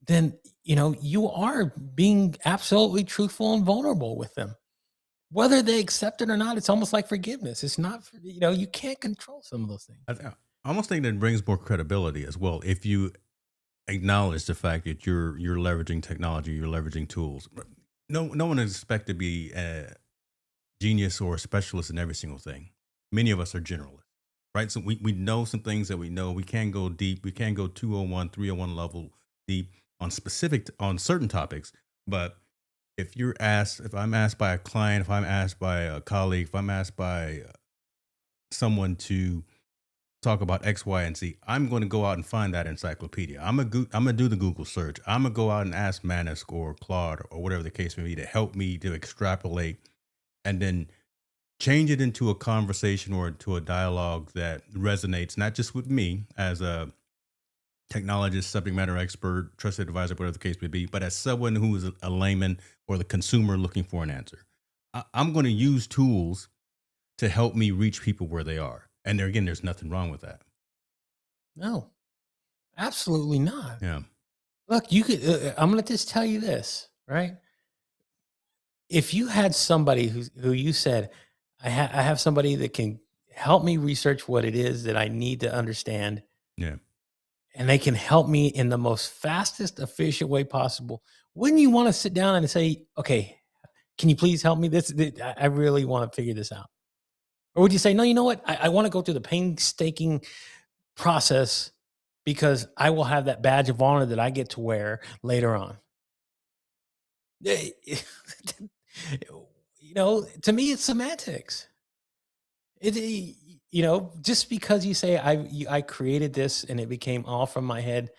then you are being absolutely truthful and vulnerable with them. Whether they accept it or not, it's almost like forgiveness. It's not, you can't control some of those things. I almost think that brings more credibility as well if you acknowledge the fact that you're leveraging technology, you're leveraging tools. No one is expected to be a genius or a specialist in every single thing. Many of us are generalists, right? So we know some things that we know. We can go deep. We can go 201, 301 level deep on certain topics. But if I'm asked by a client, if I'm asked by a colleague, if I'm asked by someone to talk about X, Y, and Z, I'm going to go out and find that encyclopedia. I'm gonna do the Google search. I'm gonna go out and ask Manisk or Claude or whatever the case may be to help me to extrapolate and then change it into a conversation or into a dialogue that resonates not just with me as a technologist, subject matter expert, trusted advisor, whatever the case may be, but as someone who is a layman or the consumer looking for an answer. I'm going to use tools to help me reach people where they are. And there again, there's nothing wrong with that. No, absolutely not. Yeah. Look, you could. I'm going to just tell you this, right? If you had somebody who you said, I have somebody that can help me research what it is that I need to understand, Yeah. and they can help me in the most fastest, efficient way possible. Wouldn't you want to sit down and say, okay, can you please help me? I really want to figure this out. Or would you say, no, you know what? I want to go through the painstaking process because I will have that badge of honor that I get to wear later on. To me, it's semantics. just because you say I created this and it became all from my head,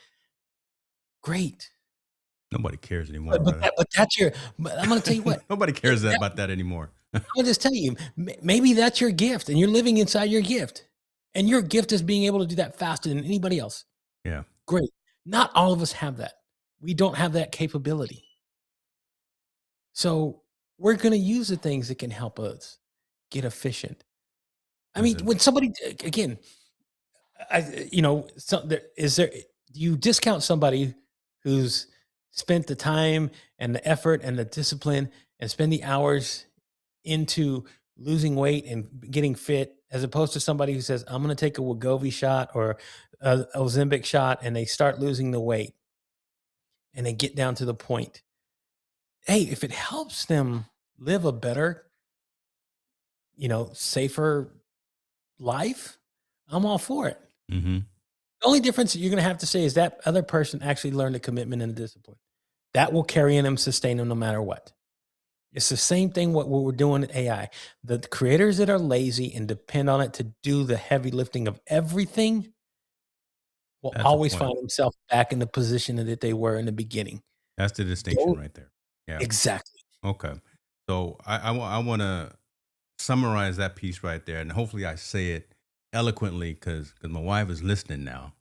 great. Nobody cares anymore, But but brother. that but that's your but I'm gonna tell you what, Nobody that cares that about that anymore. I'll just tell you, maybe that's your gift and you're living inside your gift. And your gift is being able to do that faster than anybody else. Yeah. Great. Not all of us have that. We don't have that capability. So we're going to use the things that can help us get efficient. I mean, Listen, when somebody, again, is there, do you discount somebody who's spent the time and the effort and the discipline and spend the hours into losing weight and getting fit as opposed to somebody who says, I'm going to take a Wegovy shot or a Ozempic shot and they start losing the weight and they get down to the point. Hey, if it helps them live a better, safer life, I'm all for it. mhm, The only difference that you're going to have to say is that other person actually learned the commitment and the discipline. That will carry in them, sustain them no matter what. It's the same thing what we're doing at AI. The creators that are lazy and depend on it to do the heavy lifting of everything will that's a always point. find themselves back in the position that they were in the beginning. That's the distinction Don't right there. Yeah. exactly. Okay. So I wanna summarize that piece right there, and hopefully I say it eloquently because my wife is listening now.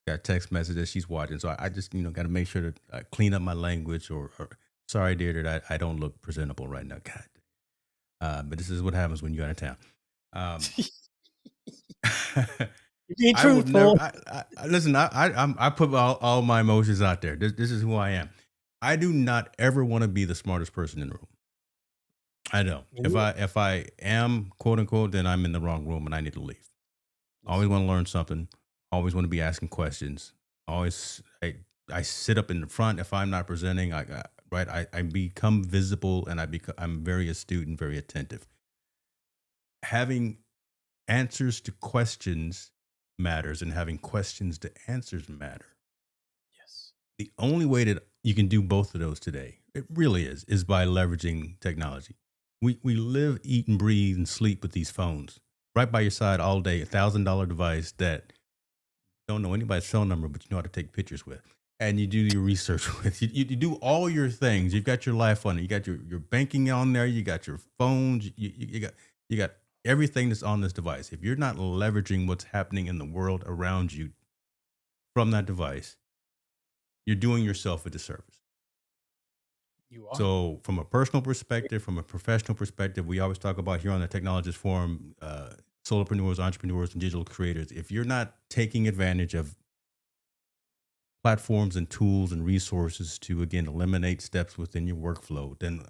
Got text messages she's watching, so I just got to make sure to clean up my language. Or sorry, dear, that I don't look presentable right now. God, but this is what happens when you're out of town. Um, Be I will never. truthful. Listen. I put all my emotions out there. This is who I am. I do not ever want to be the smartest person in the room. I don't. If I am quote unquote, then I'm in the wrong room and I need to leave. Yes, Always want to learn something. Always want to be asking questions. Always I sit up in the front if I'm not presenting. I become visible and I'm very astute and very attentive. Having answers to questions matters, and having questions to answers matter. yes, The only way that you can do both of those today, it really is by leveraging technology. We live, eat, and breathe and sleep with these phones right by your side all day. $1,000 device that don't know anybody's phone number, but you know how to take pictures with, and you do your research with. You do all your things. You've got your life on it. You got your banking on there. You got your phones. You got everything that's on this device. If you're not leveraging what's happening in the world around you from that device, you're doing yourself a disservice. you are. So, from a personal perspective, from a professional perspective, we always talk about here on the Technologist Forum, solopreneurs, entrepreneurs, and digital creators. If you're not taking advantage of platforms and tools and resources to again eliminate steps within your workflow, then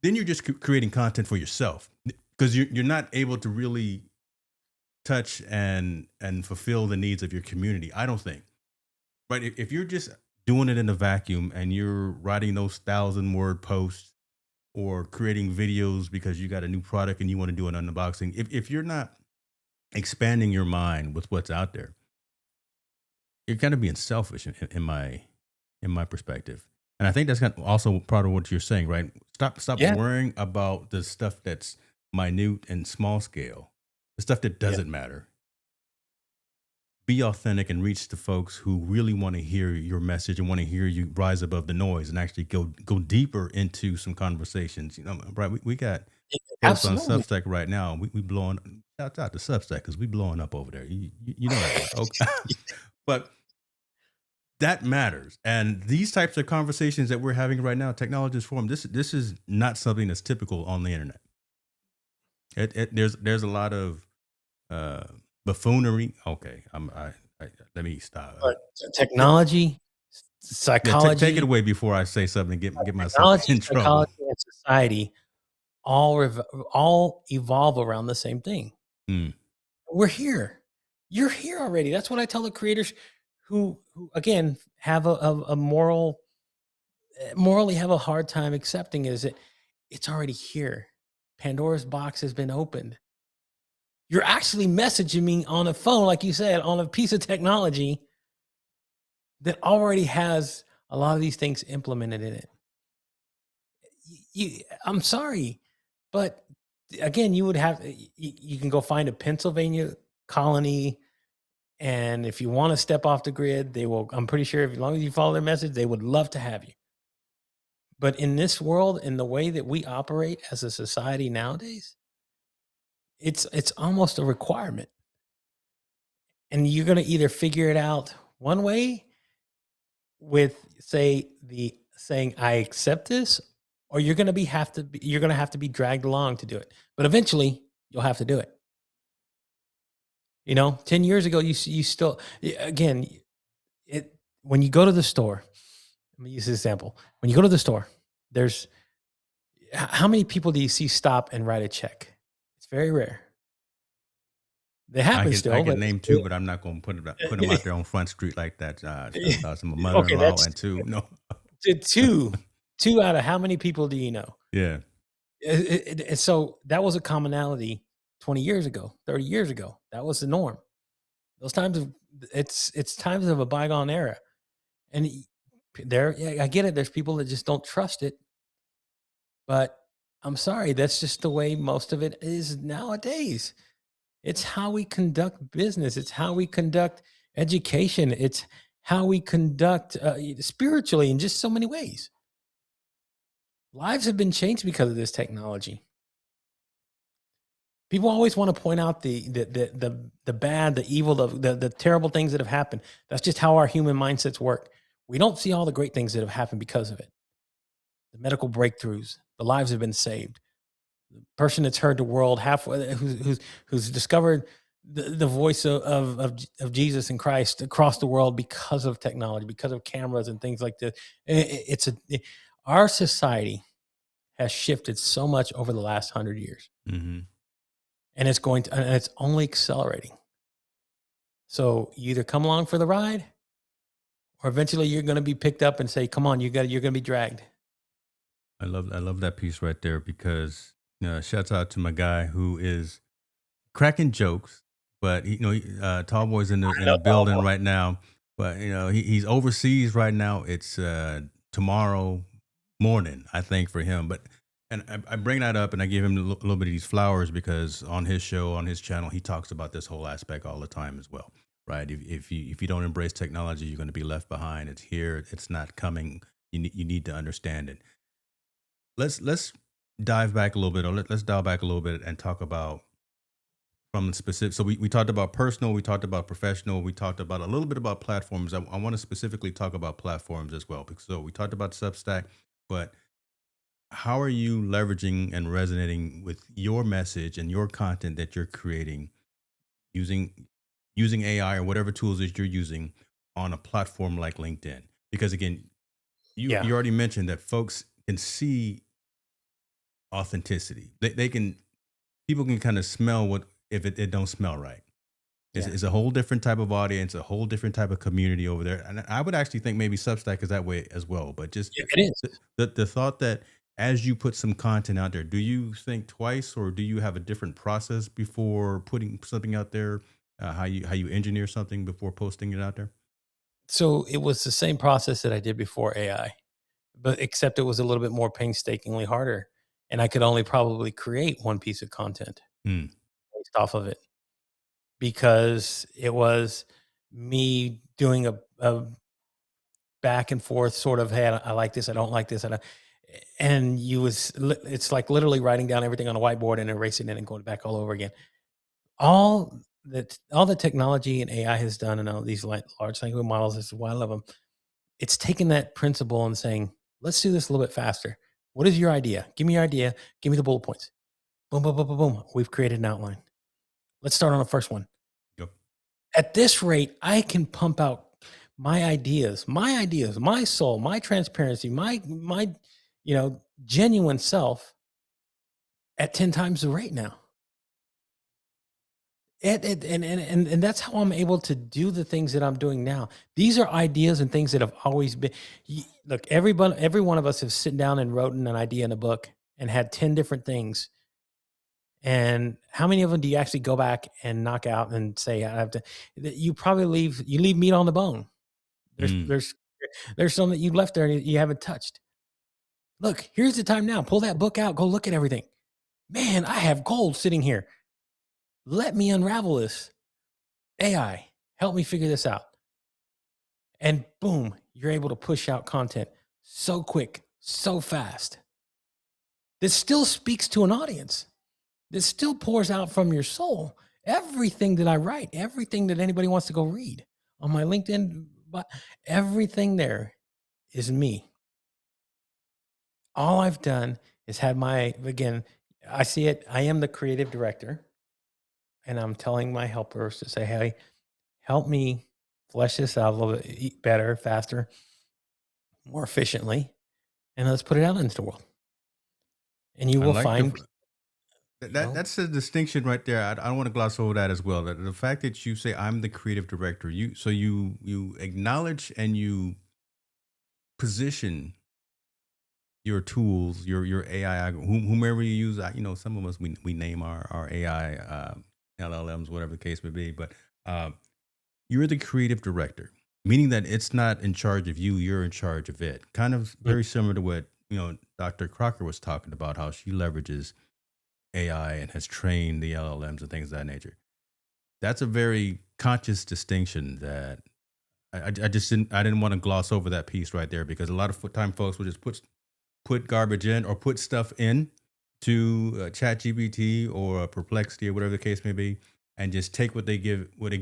you're just creating content for yourself because you're not able to really touch and fulfill the needs of your community. I don't think. Right? If you're just doing it in a vacuum and you're writing those 1,000 word posts or creating videos because you got a new product and you want to do an unboxing, if you're not expanding your mind with what's out there, you're kind of being selfish in my perspective. And I think that's kind of also part of what you're saying, right? Stop Yeah, worrying about the stuff that's minute and small scale, the stuff that yeah. doesn't matter. Be authentic and reach the folks who really want to hear your message and want to hear you rise above the noise and actually go deeper into some conversations. Right? We got folks on Absolutely. Substack right now. We blowing shout out to Substack because we blowing up over there. You know that, right? Okay. But that matters. And these types of conversations that we're having right now, technologies forum, this is not something that's typical on the internet. There's a lot of uh, buffoonery. Okay, let me stop. But T- technology, yeah, take it psychology, away before I say something and get myself technology, in trouble. psychology, and society all evolve around the same thing. Mm, We're here. You're here already. That's what I tell the creators who again have a morally have a hard time accepting is that it's already here. Pandora's box has been opened. You're actually messaging me on a phone, like you said, on a piece of technology that already has a lot of these things implemented in it. I'm sorry, but again, you would have you can go find a Pennsylvania colony, and if you want to step off the grid, they will. I'm pretty sure, as long as you follow their message, they would love to have you. But in this world, in the way that we operate as a society nowadays, it's almost a requirement, and you're going to either figure it out one way with say the saying I accept this, or you're going to have to be dragged along to do it. But eventually, you'll have to do it. 10 years ago, you still again it when you go to the store. Let me use this example. When you go to the store, there's how many people do you see stop and write a check? It's very rare. They happen I still, can but name two, but I'm not going to put them out there on Front Street like that. That's my okay, mother-in-law that's and two. No, two. Two out of how many people do you know? yeah, So that was a commonality 20 years ago, 30 years ago. That was the norm. Those times of it's times of a bygone era. And there, yeah, I get it. There's people that just don't trust it, but I'm sorry, that's just the way most of it is nowadays. It's how we conduct business. It's how we conduct education. It's how we conduct spiritually in just so many ways. Lives have been changed because of this technology. People always want to point out the bad, the evil, the terrible things that have happened. That's just how our human mindsets work. We don't see all the great things that have happened because of it. The medical breakthroughs, the lives have been saved. The person that's heard the world halfway, who's discovered the voice of Jesus and Christ across the world because of technology, because of cameras and things like this. Our society has shifted so much over the last 100 years. hmm And it's only accelerating. So you either come along for the ride, or eventually you're going to be picked up and say, "Come on, you're going to be dragged." I love that piece right there because shouts out to my guy who is cracking jokes, but Tall Boy's I in know. the building right now, but he's overseas right now. It's tomorrow morning, I think, for him. But and I bring that up and I give him a little bit of these flowers because on his show, on his channel, he talks about this whole aspect all the time as well, right? If you don't embrace technology, you're going to be left behind. It's here. It's not coming. You need to understand it. Let's dive back a little bit, or let's dial back a little bit and talk about from the specific. So we talked about personal, we talked about professional, we talked about a little bit about platforms. I want to specifically talk about platforms as well. Because so we talked about Substack, but how are you leveraging and resonating with your message and your content that you're creating using AI or whatever tools that you're using on a platform like LinkedIn? Because again, Yeah. you already mentioned that folks can see authenticity. They can people can kind of smell what if it don't smell right. Yeah. It's a whole different type of audience, a whole different type of community over there. And I would actually think maybe Substack is that way as well. But just Yeah, it is. the thought that as you put some content out there, do you think twice or do you have a different process before putting something out there? How you engineer something before posting it out there? So it was the same process that I did before AI, but except it was a little bit more painstakingly harder. And I could only probably create one piece of content Hmm. based off of it because it was me doing a back and forth sort of, hey, I like this, I don't like this, and it's like literally writing down everything on a whiteboard and erasing it and going back all over again. All the technology and AI has done, and all these large language models, this is why I love them. It's taking that principle and saying, let's do this a little bit faster. What is your idea? Give me your idea. Give me the bullet points. Boom, boom, boom, boom, boom. We've created an outline. Let's start on the first one. Yep. At this rate, I can pump out my soul, my transparency, my genuine self at 10 times the rate now. And that's how I'm able to do the things that I'm doing now. These are ideas and things that have always been. Look, every one of us have sit down and written an idea in a book and had 10 different things. And how many of them do you actually go back and knock out and say, I have to? You probably leave meat on the bone. There's Mm. there's there's some that you left there and you haven't touched. Look, here's the time now. Pull that book out. Go look at everything. man, I have gold sitting here. Let me unravel this. AI, help me figure this out. And boom, you're able to push out content so quick, so fast. This still speaks to an audience. This still pours out from your soul. Everything that I write, everything that anybody wants to go read on my LinkedIn, but everything there is me. All I've done is had again, I see it. I am the creative director, and I'm telling my helpers to say, hey, help me flesh this out a little bit better, faster, more efficiently, and let's put it out into the world. And you I will like find, that's a distinction right there. I don't want to gloss over that as well. The fact that you say I'm the creative director, you acknowledge and you position your tools, your AI, whomever you use. Some of us we name our AI LLMs, whatever the case may be. But uh, you're the creative director, meaning that it's not in charge of you. You're in charge of it. Kind of mm, very similar to what Dr. Crocker was talking about, how she leverages AI and has trained the LLMs and things of that nature. That's a very conscious distinction that I just didn't want to gloss over that piece right there, because a lot of time folks will just put garbage in or put stuff in to chat gpt or perplexity or whatever the case may be, and just take what it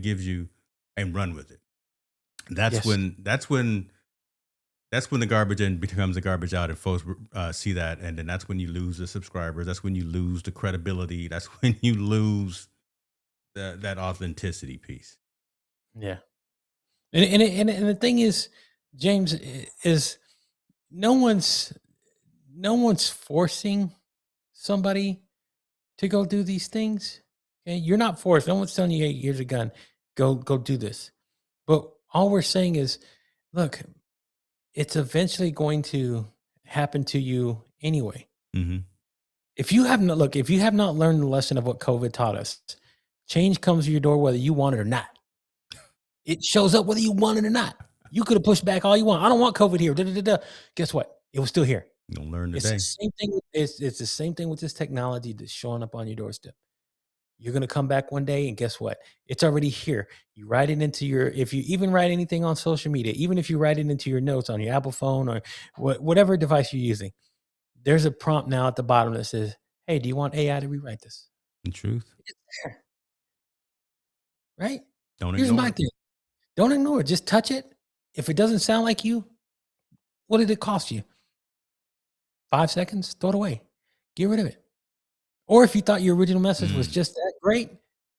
gives you and run with it. that's yes, when that's when that's when the garbage in becomes the garbage out, and folks see that, and then that's when you lose the subscribers, that's when you lose the credibility, that's when you lose that authenticity piece. yeah. And the thing is, James, is no one's no one's forcing somebody to go do these things. Okay, you're not forced. No one's telling you, "Hey, here's a gun, go do this." But all we're saying is, look, it's eventually going to happen to you anyway. Hmm. If you have not learned the lesson of what COVID taught us, change comes to your door whether you want it or not. It shows up whether you want it or not. You could have pushed back all you want. I don't want COVID here. Da, da, da, da. Guess what? It was still here. You'll learn It's the today. same thing. It's the same thing with this technology that's showing up on your doorstep. You're gonna come back one day, and guess what? It's already here. You write it into your. If you even write anything on social media, even if you write it into your notes on your Apple phone or whatever device you're using, there's a prompt now at the bottom that says, "Hey, do you want AI to rewrite this?" In truth, It's there, right? don't Here's ignore my it. thing. Don't ignore it. Just touch it. If it doesn't sound like you, what did it cost you? 5 seconds? Throw it away. Get rid of it. Or if you thought your original message was Mm, just that great,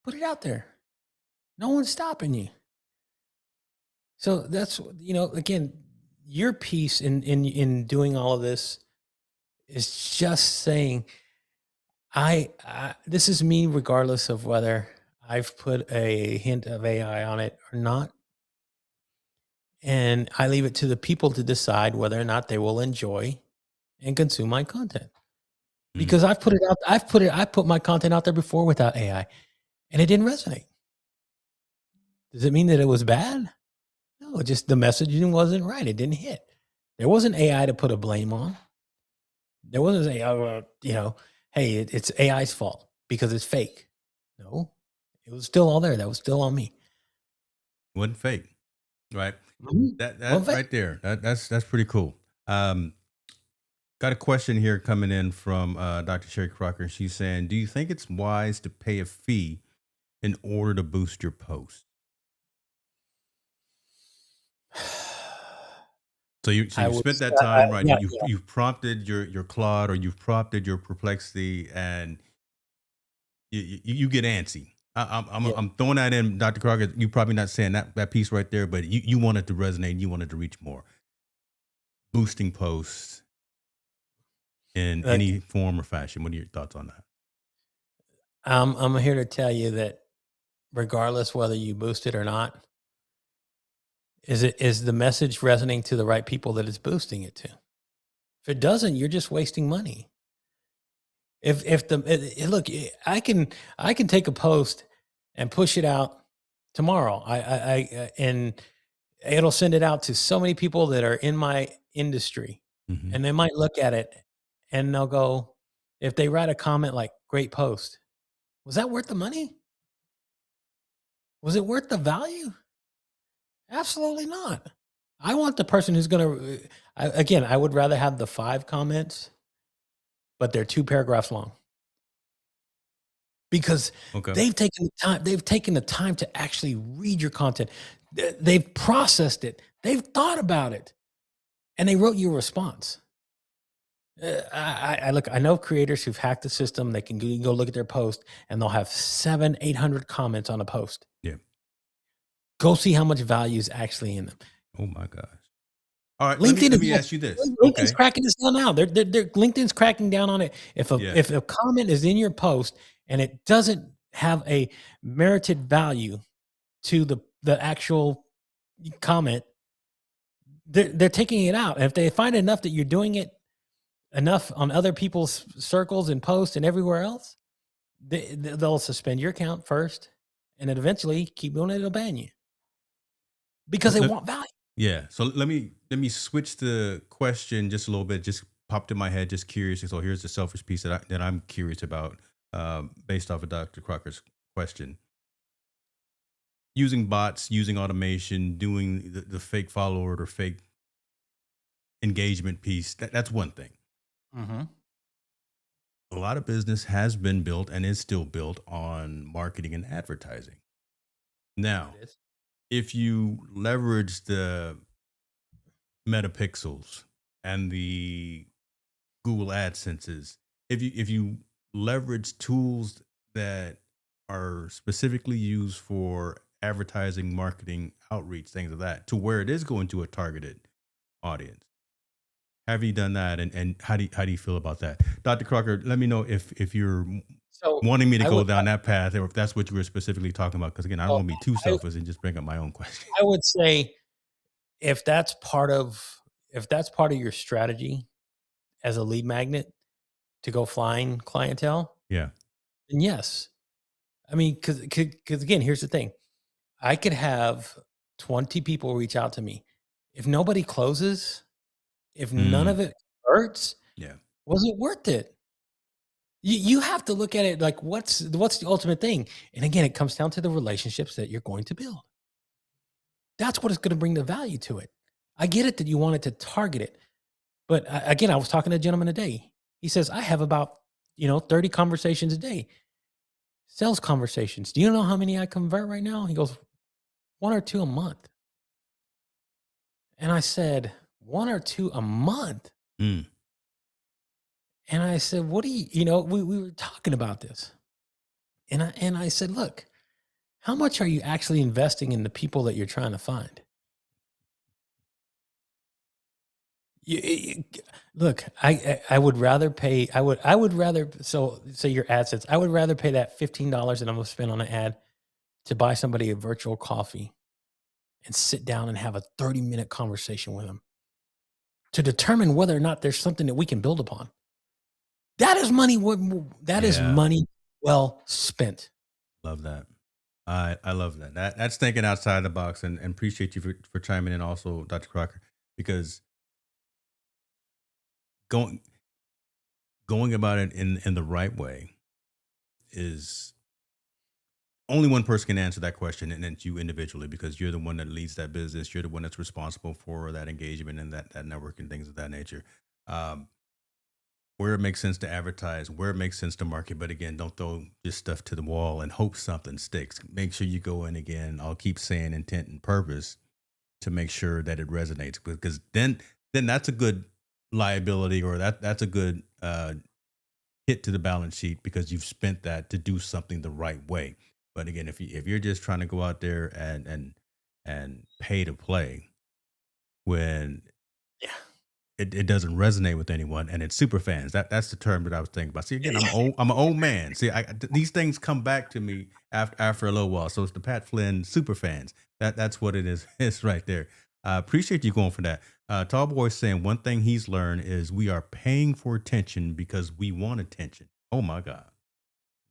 put it out there. No one's stopping you. So that's again, your piece in doing all of this is just saying, I this is me regardless of whether I've put a hint of AI on it or not. And I leave it to the people to decide whether or not they will enjoy and consume my content. mm. Because I put my content out there before without AI and it didn't resonate. Does it mean that it was bad? No, just the messaging wasn't right. It didn't hit. There wasn't AI to put a blame on. There wasn't a, hey, it's AI's fault because it's fake. No, it was still all there. That was still on me. Wasn't fake, right? Mhm. That Wasn't fake. right there, that's pretty cool. um Got a question here coming in from Dr. Sherry Crocker. She's saying, do you think it's wise to pay a fee in order to boost your post? So I you would, spent that time, right? yeah, You've prompted your Claude, or you've prompted your Perplexity, and you get antsy. yeah. I'm throwing that in, Dr. Crocker. You probably not saying that piece right there, but you wanted to resonate. You wanted to reach more. Boosting posts in Look, any form or fashion. What are your thoughts on that? I'm here to tell you that regardless whether you boost it or not, is the message resonating to the right people that it's boosting it to? If it doesn't, you're just wasting money. If the look, I can take a post and push it out tomorrow. And it'll send it out to so many people that are in my industry, Hmm. and they might look at it and they'll go, if they write a comment like "great post," was that worth the money? Was it worth the value? Absolutely not. I want the person who's gonna. Again, I would rather have the 5 comments, but they're 2 paragraphs long because Okay. they've taken the time. They've taken the time to actually read your content. They've processed it. They've thought about it, and they wrote you a response. I look. I know creators who've hacked the system. They can go, you can go look at their post, and they'll have 700, 800 comments on a post. Yeah. Go see how much value is actually in them. Oh my gosh. All right. Let me LinkedIn let is me also, ask you this. LinkedIn's Okay. cracking this down now. They're LinkedIn's cracking down on it. Yeah. If a comment is in your post and it doesn't have a merited value to the actual comment, they're taking it out. And if they find enough that you're doing it enough on other people's circles and posts and everywhere else, they'll suspend your account first, and then eventually keep doing it. They'll ban you because they Let- want value. yeah. So let me switch the question just a little bit. Just popped in my head. Just curious. So here's the selfish piece that I'm curious about, based off of Dr. Crocker's question. Using bots, using automation, doing the fake follower or fake engagement piece. That's one thing. Mm-hmm. A lot of business has been built and is still built on marketing and advertising. It Now, is. if you leverage the metapixels and the Google AdSenses, if you leverage tools that are specifically used for advertising, marketing, outreach, things of that, to where it is going to a targeted audience. Have you done that, and how do you feel about that, Dr. Crocker? Let me know if you're So wanting me to I go would down that path, or if that's what you were specifically talking about. Because again, I don't well, want to be too I selfish and just bring up my own question. I would say if that's part of if that's part of your strategy as a lead magnet to go flying clientele, Yeah. then yes. I mean, because again, here's the thing: I could have 20 people reach out to me. If nobody closes, if none of Mm, it hurts, yeah. was it worth it? You have to look at it like what's the ultimate thing, and again, it comes down to the relationships that you're going to build. That's what is going to bring the value to it. I get it that you wanted to target it. But again, I was talking to a gentleman today. He says, I have about, 30 conversations a day, sales conversations. Do you know how many I convert right now? He goes, 1 or 2 a month. And I said, 1 or 2 a month. Mm, And I said, what do we were talking about this. And I said, look, how much are you actually investing in the people that you're trying to find? You look, I would rather pay I would rather so say your AdSense, I would rather pay that $15 that I'm gonna spend on an ad to buy somebody a virtual coffee and sit down and have a 30-minute conversation with them to determine whether or not there's something that we can build upon. That is yeah. money well spent. Love that. I love that. That's thinking outside the box, and appreciate you for chiming in also, Dr. Crocker, because going going about it in the right way is only one person can answer that question, and it's you individually, because you're the one that leads that business. You're the one that's responsible for that engagement and that network and things of that nature. Um, where it makes sense to advertise, where it makes sense to market, but again, don't throw just stuff to the wall and hope something sticks. Make sure you go in again. I'll keep saying intent and purpose to make sure that it resonates, because then that's a good liability, or that's a good hit to the balance sheet, because you've spent that to do something the right way. But again, if you're just trying to go out there and pay to play, when Yeah. it doesn't resonate with anyone, and it's super fans, that's the term that I was thinking about. See, again, I'm an old man. See, these things come back to me after a little while. So it's the Pat Flynn super fans. That's what it is. It's right there. Appreciate you going for that. Tall Boy saying one thing he's learned is we are paying for attention because we want attention. Oh my God.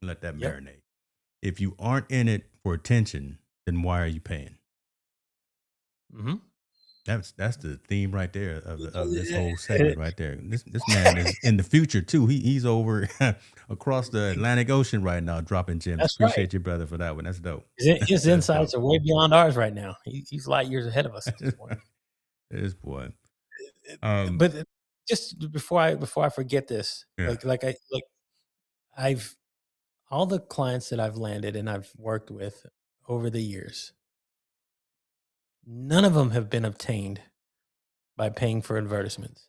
Let that Yep. marinate. If you aren't in it for attention, then why are you paying? Mhm. That's the theme right there of this whole segment right there. This man is in the future too. He's over across the Atlantic Ocean right now dropping gems. That's right. Appreciate you, brother, for that one. That's dope. His That's insights dope. are way beyond ours right now. He's light years ahead of us at this point. This boy. But just before I forget this, Yeah. I've all the clients that I've landed and I've worked with over the years, none of them have been obtained by paying for advertisements.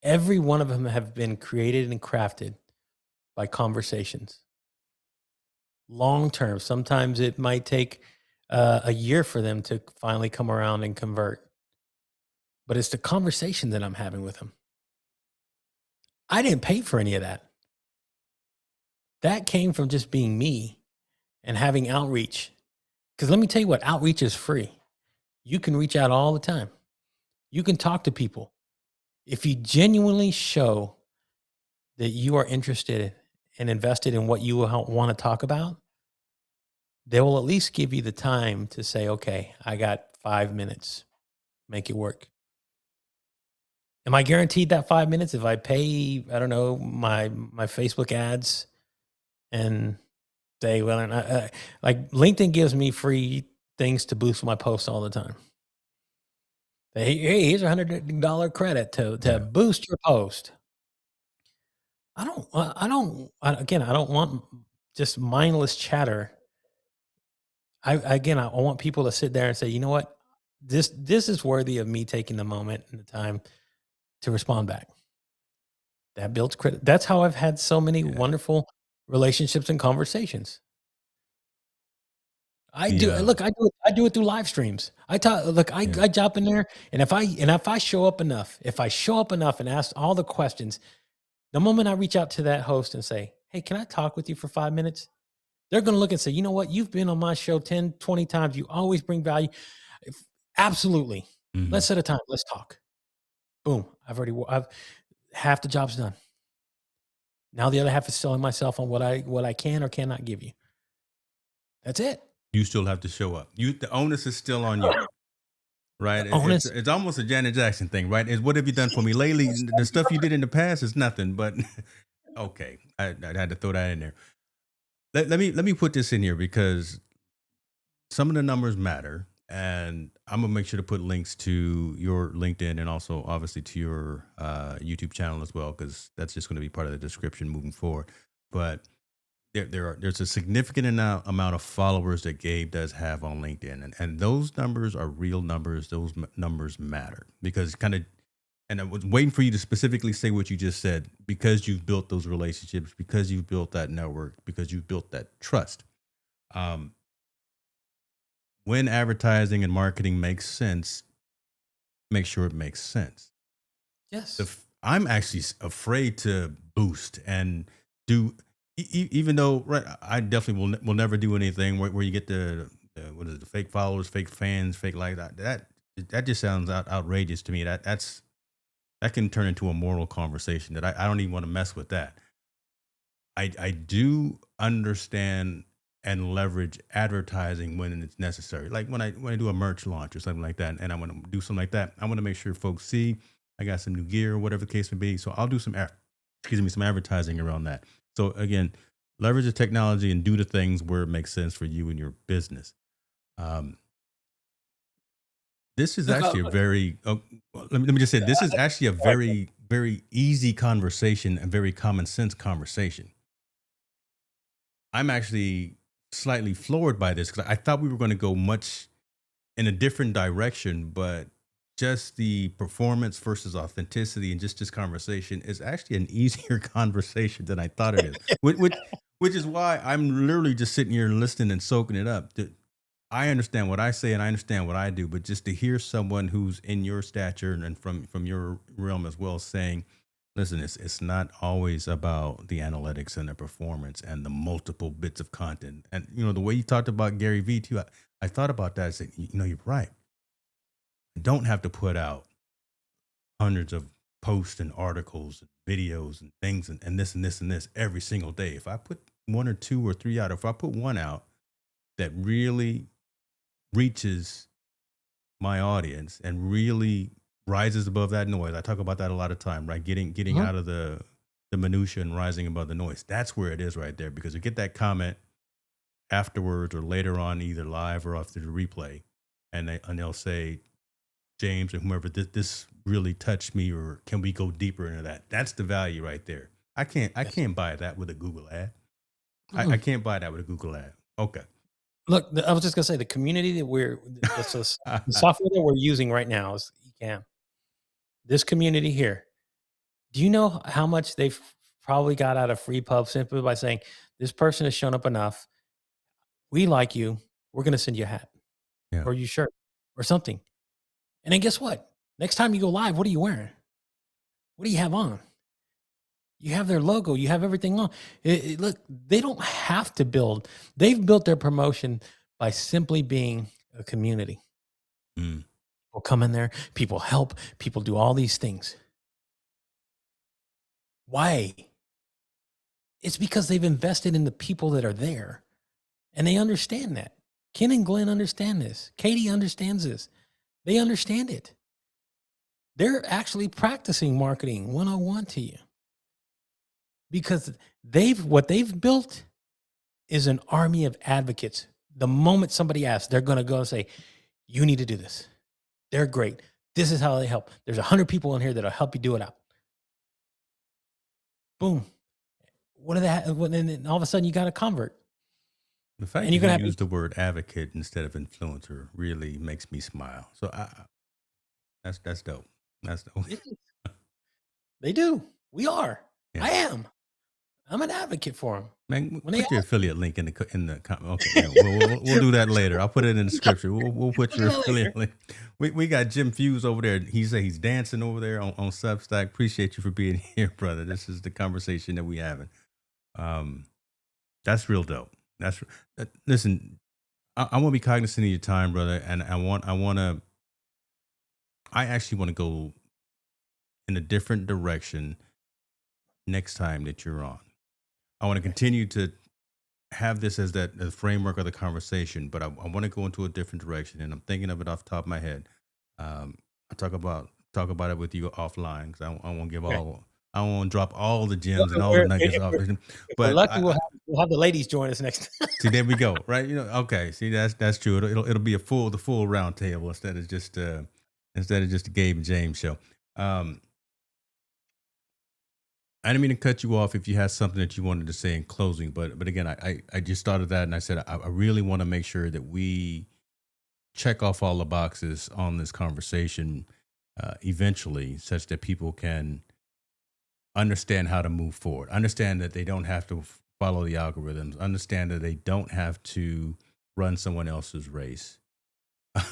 Every one of them have been created and crafted by conversations. Long term, sometimes it might take a year for them to finally come around and convert, but it's the conversation that I'm having with them. I didn't pay for any of that. That came from just being me and having outreach. Because let me tell you what, outreach is free. You can reach out all the time. You can talk to people. If you genuinely show that you are interested and invested in what you want to talk about, they will at least give you the time to say, okay, I got 5 minutes, make it work. Am I guaranteed that 5 minutes if I pay, I don't know, my Facebook ads and say, well, and like LinkedIn gives me free things to boost my posts all the time. Hey, here's $100 credit to Yeah. boost your post. Again, I don't want just mindless chatter. I want people to sit there and say, you know what, this is worthy of me taking the moment and the time to respond back. That builds credit. That's how I've had so many Yeah. wonderful relationships and conversations. I The do look, I do it through live streams. I talk look, yeah. I jump in there and if I show up enough, if I show up enough and ask all the questions, the moment I reach out to that host and say, "Hey, can I talk with you for 5 minutes?" They're going to look and say, "You know what? You've been on my show 10, 20 times. You always bring value." If, absolutely. Mhm. Let's set a time. Let's talk. Boom. I've half the job's done. Now the other half is selling myself on what I can or cannot give you. That's it. You still have to show up. The onus is still on you. Right. The onus. It's almost a Janet Jackson thing, right? Is what have you done for me lately? The stuff you did in the past is nothing, but okay. I had to throw that in there. Let me put this in here because some of the numbers matter, and I'm gonna make sure to put links to your LinkedIn and also obviously to your YouTube channel as well because that's just going to be part of the description moving forward. But there's a significant amount of followers that Gabe does have on LinkedIn, and those numbers are real numbers. Those numbers matter because kind of. And I was waiting for you to specifically say what you just said because you've built those relationships, because you've built that network, because you've built that trust. Um, when advertising and marketing makes sense, make sure it makes sense. Yes. I'm actually afraid to boost and do, even though right, I definitely will never do anything where you get the what is it, the fake followers, fake fans, fake like that. That just sounds outrageous to me. That can turn into a moral conversation that I don't even want to mess with that. I do understand and leverage advertising when it's necessary. Like when I do a merch launch or something like that, and I want to do something like that, I want to make sure folks see I got some new gear or whatever the case may be. So I'll do some advertising around that. So again, leverage the technology and do the things where it makes sense for you and your business. Um, this is Look, actually a very well, let me just say this is actually a sorry. very easy conversation, a very common sense conversation. I'm actually slightly floored by this because I thought we were going to go much in a different direction, but just the performance versus authenticity and just this conversation is actually an easier conversation than I thought it is. Which is why I'm literally just sitting here listening and soaking it up. I understand what I say and I understand what I do, but just to hear someone who's in your stature and from your realm as well saying, "Listen, it's not always about the analytics and the performance and the multiple bits of content." And the way you talked about Gary Vee too, I thought about that. I said, you're right. I don't have to put out hundreds of posts and articles and videos and things and this and this and this every single day. If I put one or two or three out, if I put one out that really reaches my audience and really rises above that noise. I talk about that a lot of time, right? Getting Mhm. out of the minutia and rising above the noise. That's where it is right there. Because you get that comment afterwards or later on, either live or after the replay, and they'll say, James or whomever, this really touched me, or can we go deeper into that? That's the value right there. I Yes. can't buy that with a Google ad. I Mm-mm. can't buy that with a Google ad. Okay. Look, I was just gonna say the community that the software that we're using right now is Ecamm. This community here, do you know how much they've probably got out of free pub simply by saying this person has shown up enough? We like you. We're gonna send you a hat Yeah. or your shirt or something. And then guess what? Next time you go live, what are you wearing? What do you have on? You have their logo. You have everything on. Look, they don't have to build. They've built their promotion by simply being a community. Mm. People come in there, people help, people do all these things. Why? It's because they've invested in the people that are there and they understand that. Ken and Glenn understand this. Katie understands this. They understand it. They're actually practicing marketing 101 to you because what they've built is an army of advocates. The moment somebody asks, they're going to go and say, you need to do this. They're great. This is how they help. There's 100 people in here that'll help you do it out. Boom. What are that? And then all of a sudden you got a convert The fact and that you're you going to use the word advocate instead of influencer really makes me smile. So that's dope. That's dope. have, they do. We are. Yeah. I am. I'm an advocate for them. Man, When they put your ask, affiliate link in the comment. Okay, yeah, we'll do that later. I'll put it in the scripture. We'll put look your at that affiliate later. link. We got Jim Fuse over there. He said he's dancing over there on Substack. Appreciate you for being here, brother. This is the conversation that we having. Um, that's real dope. Listen. I want to be cognizant of your time, brother, and I actually want to go in a different direction next time that you're on. I want to Okay. continue to have this as that the framework of the conversation, but I want to go into a different direction, and I'm thinking of it off the top of my head. I talk about it with you offline because I won't give Okay. all. I won't drop all the Well, gems and all the nuggets if off. if we're But lucky, we'll have the ladies join us next. see, there we go. Right? Okay. See, that's true. It'll be the full round table instead of just the Gabe and James show. Um, I didn't mean to cut you off if you had something that you wanted to say in closing, but again, I just started that and I said I really want to make sure that we check off all the boxes on this conversation eventually, such that people can understand how to move forward, understand that they don't have to follow the algorithms, understand that they don't have to run someone else's race,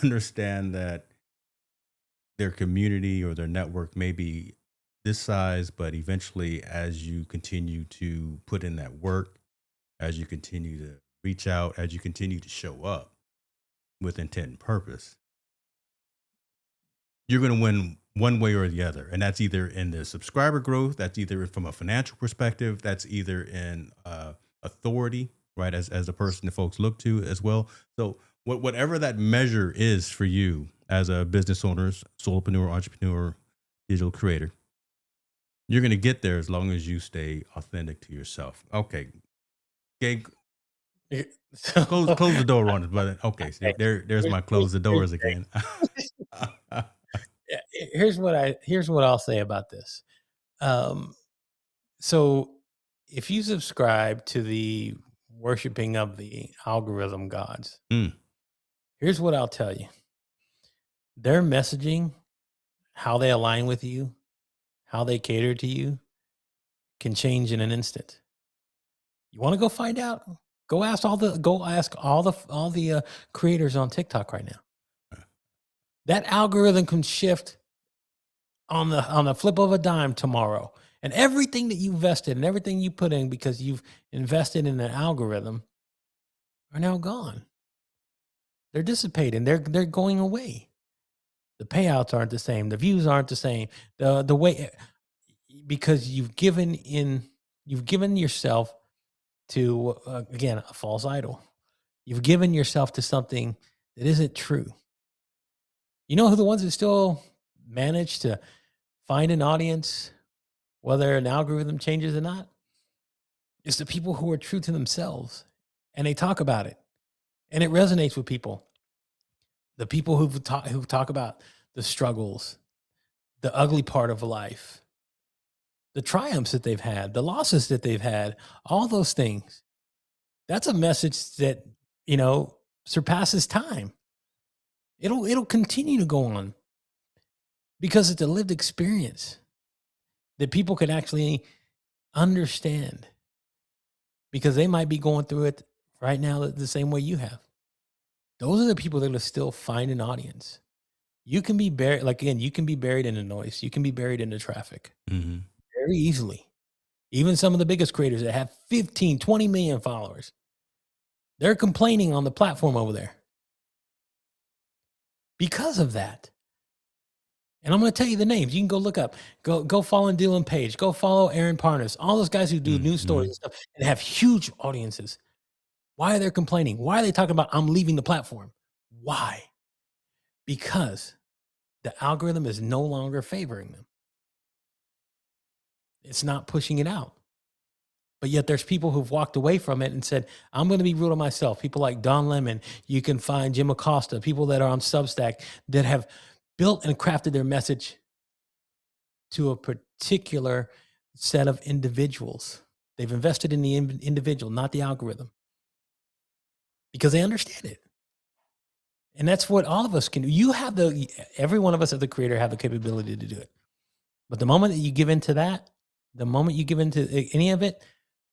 understand that their community or their network may be this size, but eventually, as you continue to put in that work, as you continue to reach out, as you continue to show up with intent and purpose, you're going to win one way or the other. And that's either in the subscriber growth, that's either from a financial perspective, that's either in authority, right? As a person that folks look to as well. So, whatever that measure is for you as a business owner, solopreneur, entrepreneur, digital creator, you're going to get there as long as you stay authentic to yourself. Okay. Okay. So, Close the door on it, brother. Okay. See, okay, there's my close the here's doors the thing. again. Yeah, here's what I'll say about this. Um, so if you subscribe to the worshiping of the algorithm gods, Mm, here's what I'll tell you. Their messaging, how they align with you, how they cater to you can change in an instant. You want to go find out? Go ask all the creators on TikTok right now. That algorithm can shift on the flip of a dime tomorrow. And everything that you invested and everything you put in because you've invested in an algorithm are now gone. They're dissipating. They're going away. The payouts aren't the same. The views aren't the same. The way because you've given yourself to again a false idol. You've given yourself to something that isn't true. You know who the ones that still manage to find an audience, whether an algorithm changes or not? It's the people who are true to themselves and they talk about it and it resonates with people. The people who talk about the struggles, the ugly part of life, the triumphs that they've had, the losses that they've had, all those things. That's a message that, you know, surpasses time. It'll continue to go on because it's a lived experience that people can actually understand because they might be going through it right now the same way you have. Those are the people that will still find an audience. You can be buried, like again, you can be buried in the noise. You can be buried in the traffic Hmm. very easily. Even some of the biggest creators that have 15, 20 million followers, they're complaining on the platform over there because of that. And I'm going to tell you the names. You can go look up. Go follow Dylan Page. Go follow Aaron Parnas. All those guys who do news stories Hmm. and stuff and have huge audiences. Why are they complaining? Why are they talking about I'm leaving the platform? Why? Because the algorithm is no longer favoring them. It's not pushing it out. But yet there's people who've walked away from it and said, I'm going to be real to myself. People like Don Lemon, you can find Jim Acosta, people that are on Substack that have built and crafted their message to a particular set of individuals. They've invested in the individual, not the algorithm, because they understand it. And that's what all of us can do. Every one of us as the creator have the capability to do it. But the moment that you give into that, the moment you give into any of it,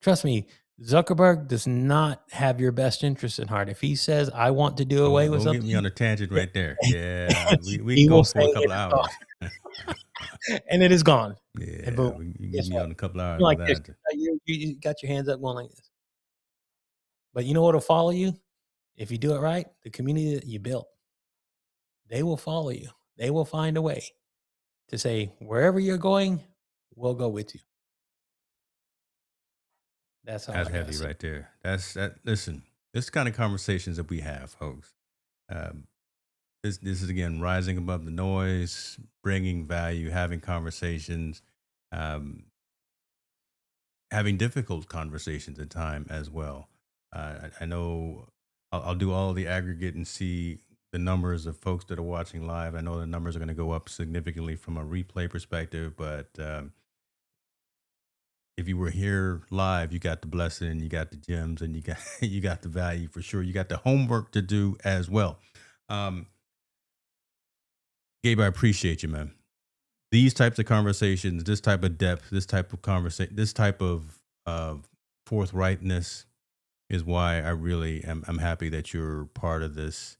trust me, Zuckerberg does not have your best interest in heart. If he says, I want to do away with Don't get me something, on a tangent right there. Yeah, we can he will go say for a it couple of is hours. gone and it is gone. And Yeah, boom, you can get guess me what? on a couple of hours You're with like this. that. You got your hands up going like this. But you know what will follow you? If you do it right, the community that you built, they will follow you. They will find a way to say, wherever you're going, we'll go with you. That's all That's I got to heavy say. right there. That's that. Listen, this kind of conversations that we have, folks. Um, this is again rising above the noise, bringing value, having conversations, um, having difficult conversations at time as well. I know I'll do all the aggregate and see the numbers of folks that are watching live. I know the numbers are going to go up significantly from a replay perspective, but if you were here live, you got the blessing, you got the gems, and you got you got the value for sure. You got the homework to do as well. Um, Gabe, I appreciate you, man. These types of conversations, this type of depth, this type of conversation, this type of forthrightness is why I really am. I'm happy that you're part of this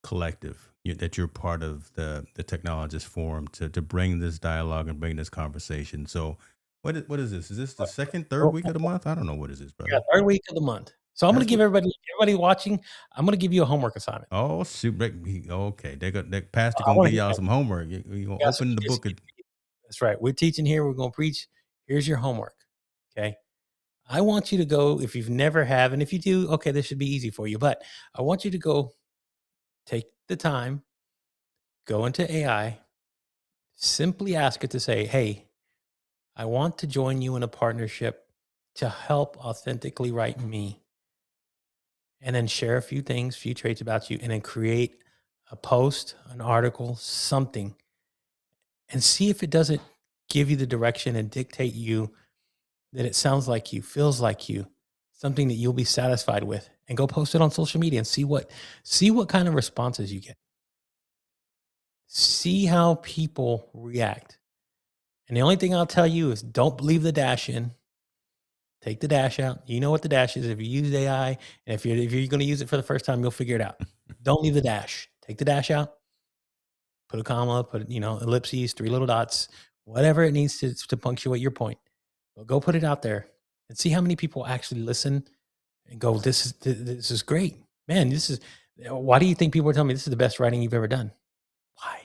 collective. That you're part of the technologist forum to bring this dialogue and bring this conversation. So, what is this? Is this the second, third Oh, week of the month? I don't know what is this, yeah, brother. third week of the month. So I'm going That's to give what. everybody watching, I'm going to give you a homework assignment. Oh shoot! Okay, they got that pastor I gonna want give to y'all get some homework. You gonna you got some open the kids. book of That's right. We're teaching here. We're going to preach. Here's your homework. Okay. I want you to go, if you've never have, and if you do, okay, this should be easy for you. But I want you to go take the time, go into AI, simply ask it to say, hey, I want to join you in a partnership to help authentically write me. And then share a few things, few traits about you, and then create a post, an article, something, and see if it doesn't give you the direction and dictate you that it sounds like you, feels like you, something that you'll be satisfied with, and go post it on social media and see what kind of responses you get. See how people react. And the only thing I'll tell you is don't leave the dash in. Take the dash out. You know what the dash is. If you use AI, and if you're going to use it for the first time, you'll figure it out. Don't leave the dash. Take the dash out. Put a comma. Put ellipses, three little dots, whatever it needs to punctuate your point. But go put it out there and see how many people actually listen and go. This is great, man. This is why do you think people are telling me this is the best writing you've ever done? Why?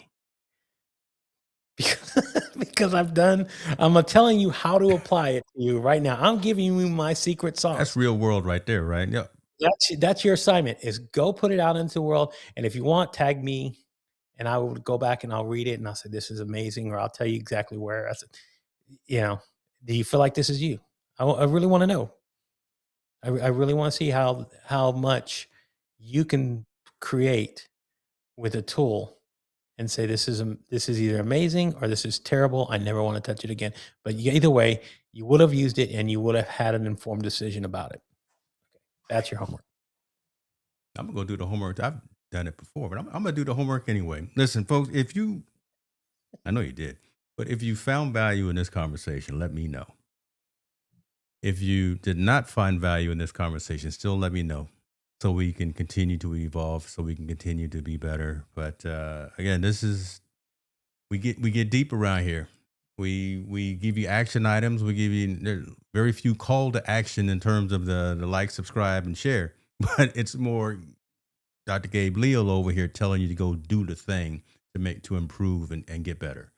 Because I'm telling you how to apply it to you right now. I'm giving you my secret that's sauce. real world right there, right? Yeah. That's your assignment is go put it out into the world. And if you want, tag me and I would go back and I'll read it and I'll say, "This is amazing," or I'll tell you exactly where. I said, you know, do you feel like this is you? I really want to know. I really want to see how much you can create with a tool and say this is either amazing or this is terrible. I never want to touch it again. But either way, you would have used it and you would have had an informed decision about it. That's your homework. I'm gonna go do the homework. I've done it before, but I'm gonna do the homework anyway. Listen, folks, if you, I know you did, but if you found value in this conversation, let me know. If you did not find value in this conversation, still let me know so we can continue to evolve, so we can continue to be better. But again, this is we get deep around here. We give you action items. We give you there's very few call to action in terms of the like, subscribe, and share. But it's more Dr. Gabe Leal over here telling you to go do the thing to improve and get better.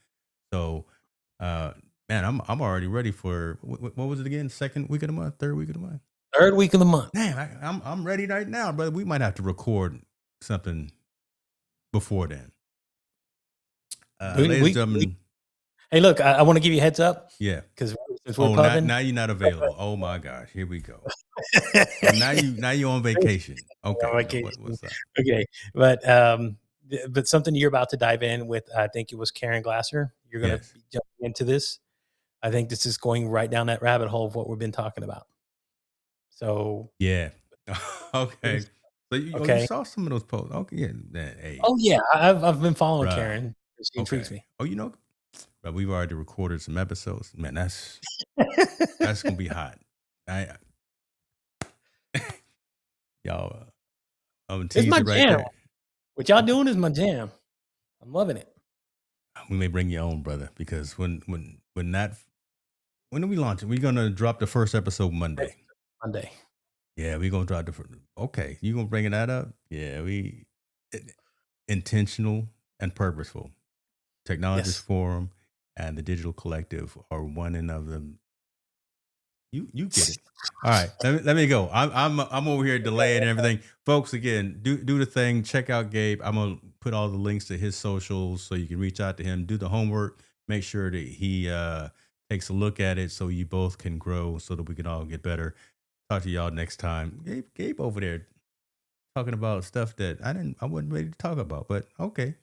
So, uh, man, I'm already ready for what was it again? Second week of the month, third week of the month. Third week of the month. Man, I'm ready right now, brother. We might have to record something before then. Ladies and gentlemen, Hey, look, I want to give you a heads up yeah. because since we're Oh, pubbing, now you're not available. Oh my gosh, here we go. So now you on vacation. Okay, on no, vacation. what's that? Okay, but something you're about to dive in with, I think it was Karen Glasser. You're going to Yes. be jumping into this. I think this is going right down that rabbit hole of what we've been talking about. So, Yeah. Okay. So you okay. saw some of those posts. Okay, yeah. Hey, Oh yeah, I've been following bruh. Karen. She intrigues Okay. me. Oh, but we've already recorded some episodes. Man, that's gonna be hot. I y'all, I'm gonna It's tease my it right jam. there. What y'all Okay. doing is my jam. I'm loving it. We may bring you on, brother, because when are we launching? We're gonna drop the first episode Monday. Monday. Yeah, we're gonna drop the first. Okay, you gonna bring that up? Yeah, intentional and purposeful. Technologist Yes. Forum and the Digital Collective are one and of them. You get it. All right, let me go. I'm over here delaying and everything, folks. Again, do the thing. Check out Gabe. I'm gonna put all the links to his socials so you can reach out to him. Do the homework. Make sure that he takes a look at it so you both can grow, so that we can all get better. Talk to y'all next time. Gabe over there talking about stuff that I wasn't ready to talk about, but okay.